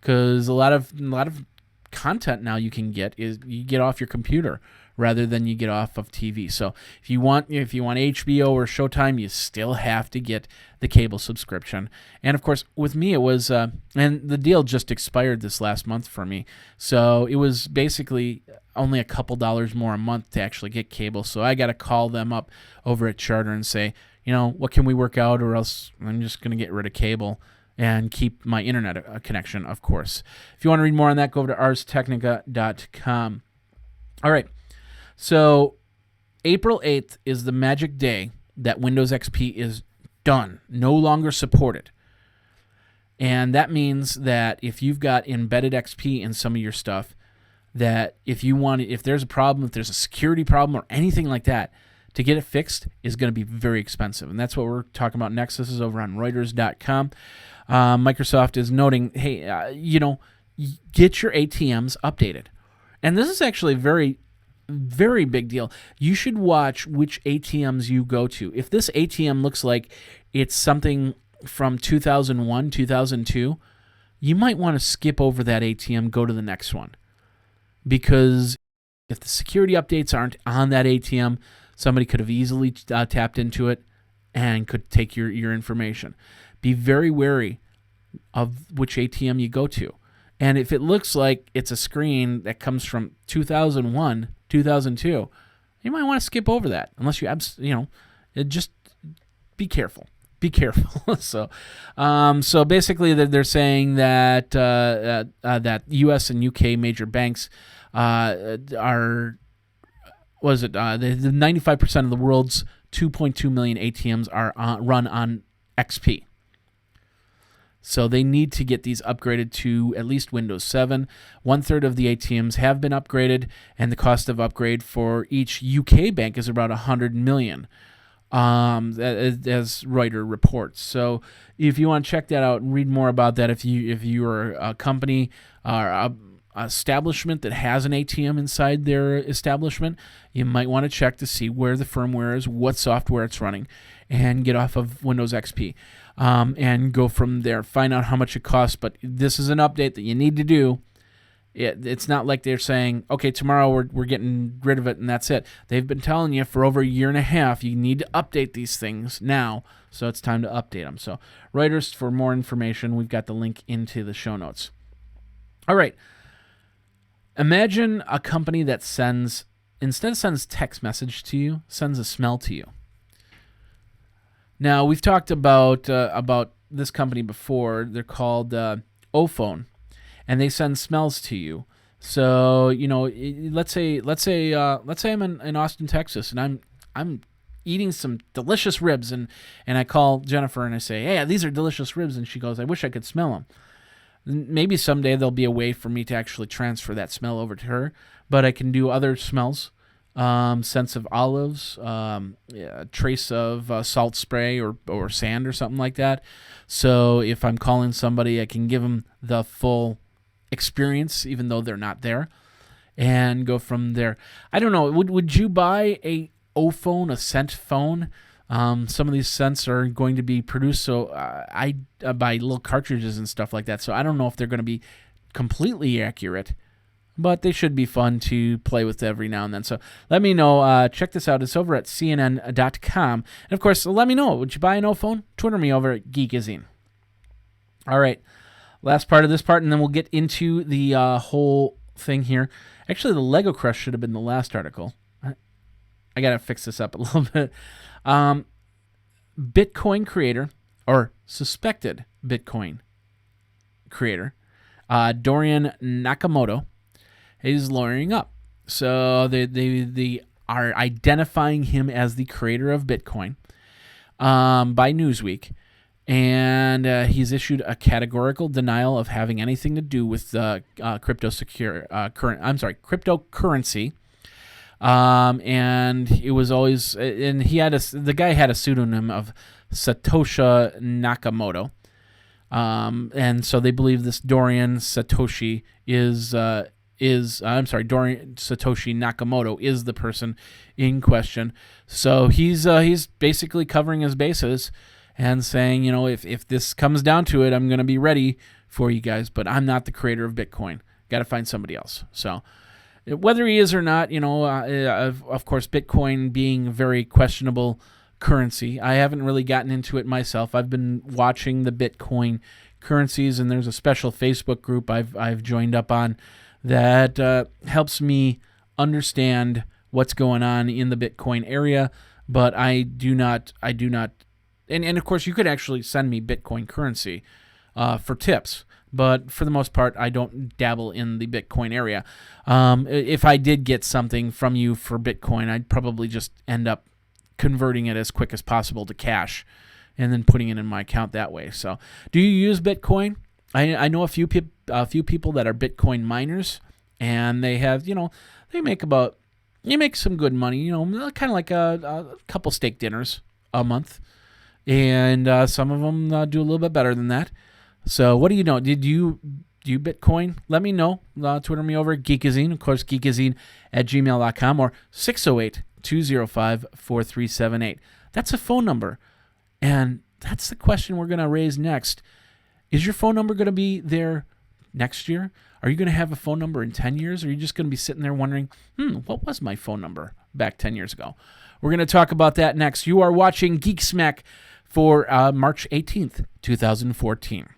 because a lot of content now you can get is you get off your computer rather than you get off of TV. So if you want HBO or Showtime, you still have to get the cable subscription. And of course, with me, it was and the deal just expired this last month for me. So it was basically only a couple dollars more a month to actually get cable. So I got to call them up over at Charter and say, what can we work out, or else I'm just going to get rid of cable and keep my internet connection, of course. If you want to read more on that, go over to arstechnica.com. All right. So April 8th is the magic day that Windows XP is done, no longer supported. And that means that if you've got embedded XP in some of your stuff, that if there's a problem, if there's a security problem or anything like that, to get it fixed is going to be very expensive. And that's what we're talking about next. This is over on Reuters.com. Microsoft is noting, hey, get your ATMs updated. And this is actually very very big deal. You should watch which ATMs you go to. If this ATM looks like it's something from 2001, 2002, you might want to skip over that ATM, go to the next one. Because if the security updates aren't on that ATM, somebody could have easily tapped into it and could take your information. Be very wary of which ATM you go to. And if it looks like it's a screen that comes from 2001, 2002, you might want to skip over that unless just be careful. Be careful. So basically, they're saying that that U.S. and U.K. major banks the 95% of the world's 2.2 million ATMs are run on XP. So they need to get these upgraded to at least Windows 7. 1/3 of the ATMs have been upgraded, and the cost of upgrade for each UK bank is about $100 million, as Reuters reports. So if you want to check that out and read more about that, if you're a company or a establishment that has an ATM inside their establishment, you might want to check to see where the firmware is, what software it's running, and get off of Windows XP. And go from there. Find out how much it costs, but this is an update that you need to do. It's not like they're saying, okay, tomorrow we're getting rid of it and that's it. They've been telling you for over a year and a half, you need to update these things now, so it's time to update them. So Reuters, for more information, we've got the link into the show notes. All right. Imagine a company that instead of sends text message to you, sends a smell to you. Now, we've talked about this company before. They're called Ophone, and they send smells to you. So, let's say I'm in Austin, Texas, and I'm eating some delicious ribs, and I call Jennifer and I say, hey, these are delicious ribs, and she goes, I wish I could smell them. Maybe someday there'll be a way for me to actually transfer that smell over to her, but I can do other smells. Scents of olives, a trace of salt spray or sand or something like that. So if I'm calling somebody, I can give them the full experience, even though they're not there, and go from there. I don't know. Would you buy a Ophone, a scent phone? Some of these scents are going to be produced, so I buy little cartridges and stuff like that. So I don't know if they're going to be completely accurate, but they should be fun to play with every now and then. So let me know. Check this out. It's over at CNN.com. And, of course, let me know. Would you buy an Ophone? Twitter me over at Geekazine. All right. Last part of this part, and then we'll get into the whole thing here. Actually, the Lego Crush should have been the last article. I got to fix this up a little bit. Bitcoin creator, or suspected Bitcoin creator, Dorian Nakamoto, is lawyering up. So they are identifying him as the creator of Bitcoin by Newsweek, and he's issued a categorical denial of having anything to do with cryptocurrency. And it was always, and the guy had a pseudonym of Satoshi Nakamoto. And so they believe this Dorian Satoshi Dorian Satoshi Nakamoto is the person in question. So he's basically covering his bases and saying, if this comes down to it, I'm going to be ready for you guys, but I'm not the creator of Bitcoin. Got to find somebody else. So whether he is or not, of course, Bitcoin being a very questionable currency, I haven't really gotten into it myself. I've been watching the Bitcoin currencies, and there's a special Facebook group I've joined up on that helps me understand what's going on in the Bitcoin area. But I do not, and of course, you could actually send me Bitcoin currency for tips. But for the most part, I don't dabble in the Bitcoin area. If I did get something from you for Bitcoin, I'd probably just end up converting it as quick as possible to cash and then putting it in my account that way. So do you use Bitcoin? I know a few people that are Bitcoin miners, and they have, they make some good money, kind of like a couple steak dinners a month. And some of them do a little bit better than that. So what do you know? Did you do Bitcoin? Let me know. Twitter me over at Geekazine. Of course, Geekazine at gmail.com or 608-205-4378. That's a phone number. And that's the question we're going to raise next. Is your phone number going to be there next year? Are you going to have a phone number in 10 years? Or are you just going to be sitting there wondering, what was my phone number back 10 years ago? We're going to talk about that next. You are watching Geek Smack for March 18th, 2014.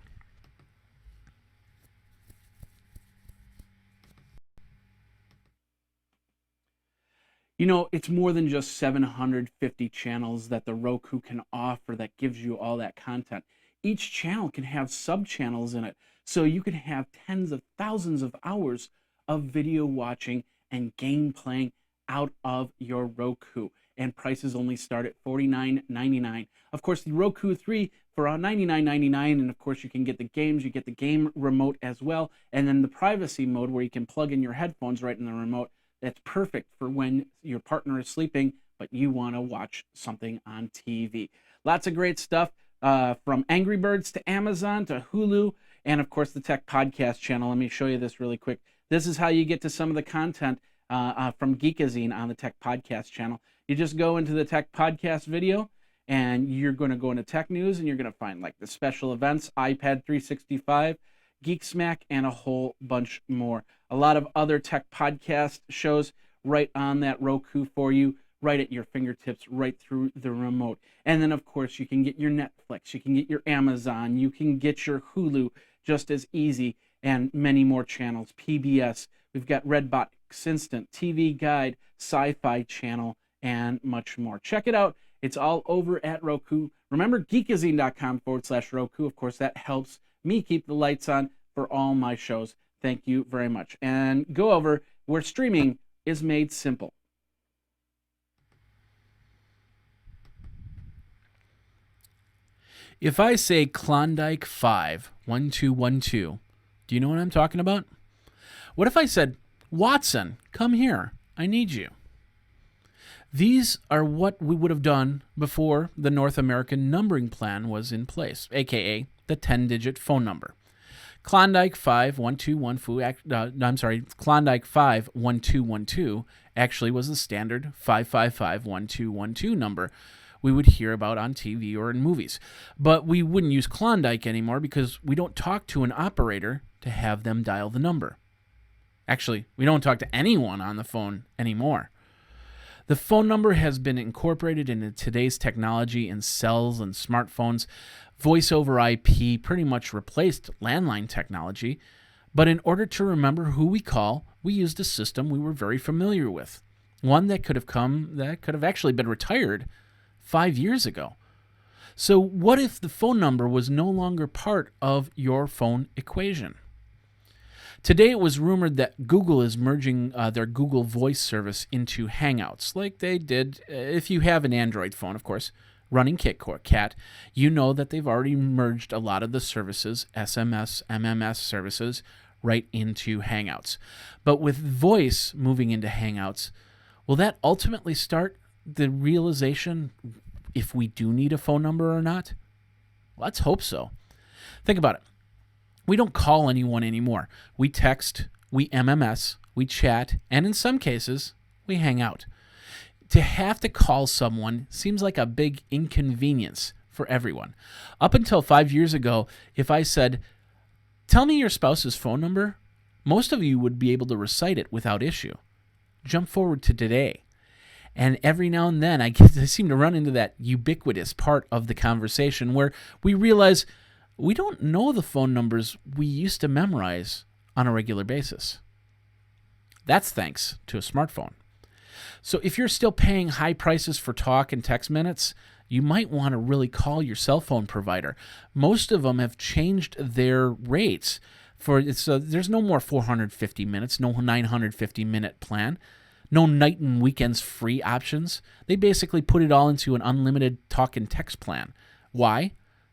It's more than just 750 channels that the Roku can offer that gives you all that content. Each channel can have sub-channels in it, so you can have tens of thousands of hours of video watching and game playing out of your Roku. And prices only start at $49.99. Of course, the Roku 3 for $99.99, and of course you can get the games, you get the game remote as well, and then the privacy mode where you can plug in your headphones right in the remote. That's perfect for when your partner is sleeping, but you want to watch something on TV. Lots of great stuff from Angry Birds to Amazon to Hulu, and of course the Tech Podcast channel. Let me show you this really quick. This is how you get to some of the content from Geekazine on the Tech Podcast channel. You just go into the Tech Podcast video, and you're going to go into Tech News, and you're going to find like the special events, iPad 365, Geek Smack, and a whole bunch more. A lot of other tech podcast shows right on that Roku for you, right at your fingertips, right through the remote. And then, of course, you can get your Netflix, you can get your Amazon, you can get your Hulu just as easy, and many more channels. PBS, we've got Redbox Instant, TV Guide, Sci-Fi Channel, and much more. Check it out. It's all over at Roku. Remember, geekazine.com/Roku. Of course, that helps me keep the lights on for all my shows. Thank you very much. And go over where streaming is made simple. If I say Klondike 5, 1212, do you know what I'm talking about? What if I said, Watson, come here, I need you? These are what we would have done before the North American numbering plan was in place, aka the 10-digit phone number. Klondike 5 Klondike 5 1212 actually was the standard 555-1212 number we would hear about on TV or in movies. But we wouldn't use Klondike anymore because we don't talk to an operator to have them dial the number. Actually, we don't talk to anyone on the phone anymore. The phone number has been incorporated into today's technology in cells and smartphones. Voice over IP pretty much replaced landline technology, but in order to remember who we call, we used a system we were very familiar with, one that could have actually been retired 5 years ago. So what if the phone number was no longer part of your phone equation? Today it was rumored that Google is merging their Google Voice service into Hangouts, like they did if you have an Android phone, of course, running KitKat. You know that they've already merged a lot of the services, SMS, MMS services, right into Hangouts. But with voice moving into Hangouts, Will that ultimately start the realization if we do need a phone number or not? Let's hope so. Think about it. We don't call anyone anymore. We text, we MMS, we chat, and in some cases, we hang out. To have to call someone seems like a big inconvenience for everyone. Up until 5 years ago, if I said, "Tell me your spouse's phone number," most of you would be able to recite it without issue. Jump forward to today, and every now and then I seem to run into that ubiquitous part of the conversation where we realize we don't know the phone numbers we used to memorize on a regular basis. That's thanks to a smartphone. So if you're still paying high prices for talk and text minutes, you might want to really call your cell phone provider. Most of them have changed their rates. There's no more 450 minutes, no 950-minute plan, no night and weekends free options. They basically put it all into an unlimited talk and text plan. Why?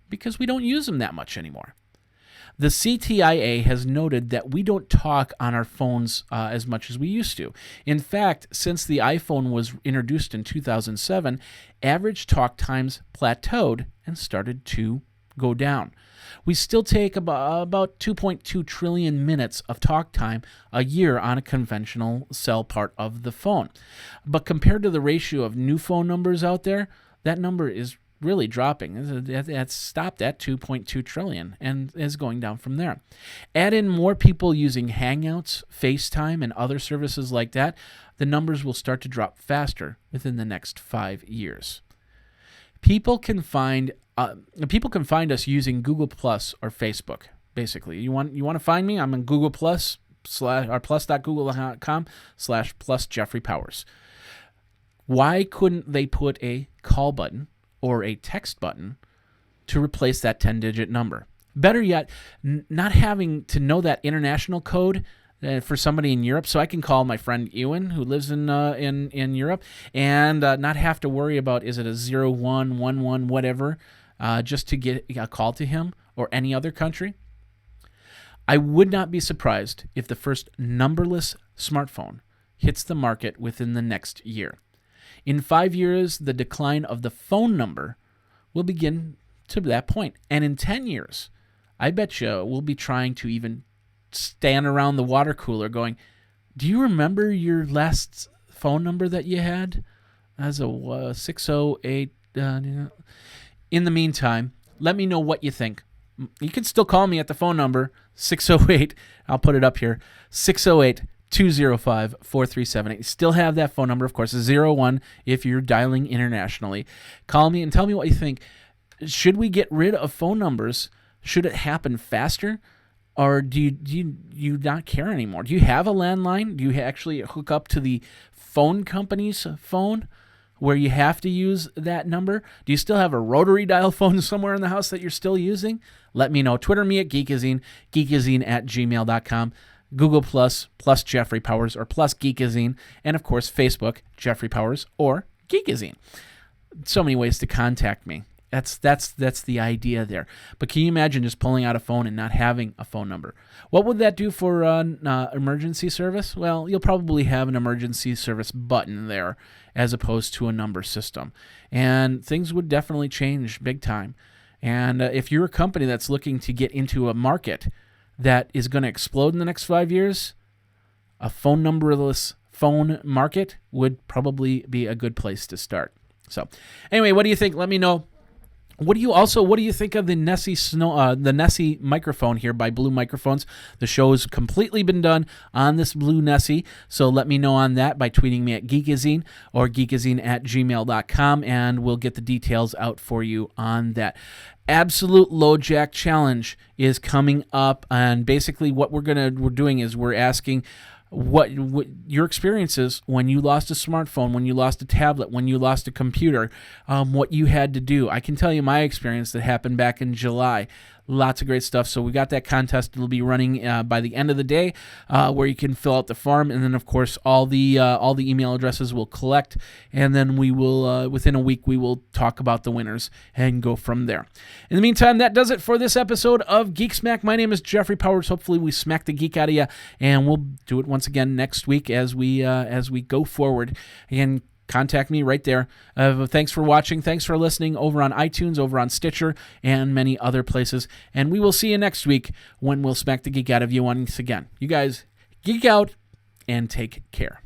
Because we don't use them that much anymore. The CTIA has noted that we don't talk on our phones as much as we used to. In fact, since the iPhone was introduced in 2007, average talk times plateaued and started to go down. We still take about 2.2 trillion minutes of talk time a year on a conventional cell part of the phone. But compared to the ratio of new phone numbers out there, that number is really dropping. That's stopped at 2.2 trillion and is going down from there. Add in more people using Hangouts, FaceTime, and other services like that, the numbers will start to drop faster within the next 5 years. People can find us using Google Plus or Facebook. Basically, you want to find me? I'm on Google Plus or plus.google.com/plus Jeffrey Powers. Why couldn't they put a call button or a text button to replace that 10-digit number? Better yet, not having to know that international code for somebody in Europe, so I can call my friend Ewan, who lives in Europe, and not have to worry about, is it a 0111 whatever, just to get a call to him or any other country. I would not be surprised if the first numberless smartphone hits the market within the next year. In 5 years, the decline of the phone number will begin to that point. And in 10 years, I bet you we'll be trying to even stand around the water cooler going, "Do you remember your last phone number that you had?" As a 608. In the meantime, let me know what you think. You can still call me at the phone number, 608. I'll put it up here, 608-205-4378. You still have that phone number, of course, 01 if you're dialing internationally. Call me and tell me what you think. Should we get rid of phone numbers? Should it happen faster? Or do you not care anymore? Do you have a landline? Do you actually hook up to the phone company's phone where you have to use that number? Do you still have a rotary dial phone somewhere in the house that you're still using? Let me know. Twitter me at Geekazine, geekazine@gmail.com. Google plus Jeffrey Powers or plus Geekazine, and of course Facebook, Jeffrey Powers or Geekazine. So many ways to contact me. That's the idea there. But can you imagine just pulling out a phone and not having a phone number? What would that do for emergency service? Well, you'll probably have an emergency service button there as opposed to a number system. And things would definitely change big time. And if you're a company that's looking to get into a market that is going to explode in the next 5 years, a phone numberless phone market would probably be a good place to start. So anyway, what do you think? Let me know. What do you think of the Nessie Microphone here by Blue Microphones? The show has completely been done on this Blue Nessie, so let me know on that by tweeting me at Geekazine or geekazine@gmail.com, and we'll get the details out for you on that. Absolute Low Jack Challenge is coming up, and basically what we're doing is we're asking what your experiences when you lost a smartphone, when you lost a tablet, when you lost a computer, what you had to do. I can tell you my experience that happened back in July. Lots of great stuff. So we got that contest. It'll be running by the end of the day, where you can fill out the form, and then of course all the email addresses will collect, and then we will within a week we will talk about the winners and go from there. In the meantime, that does it for this episode of Geek Smack. My name is Jeffrey Powers. Hopefully we smack the geek out of you, and we'll do it once again next week as we go forward. And contact me right there. Thanks for watching. Thanks for listening over on iTunes, over on Stitcher, and many other places. And we will see you next week when we'll smack the geek out of you once again. You guys geek out and take care.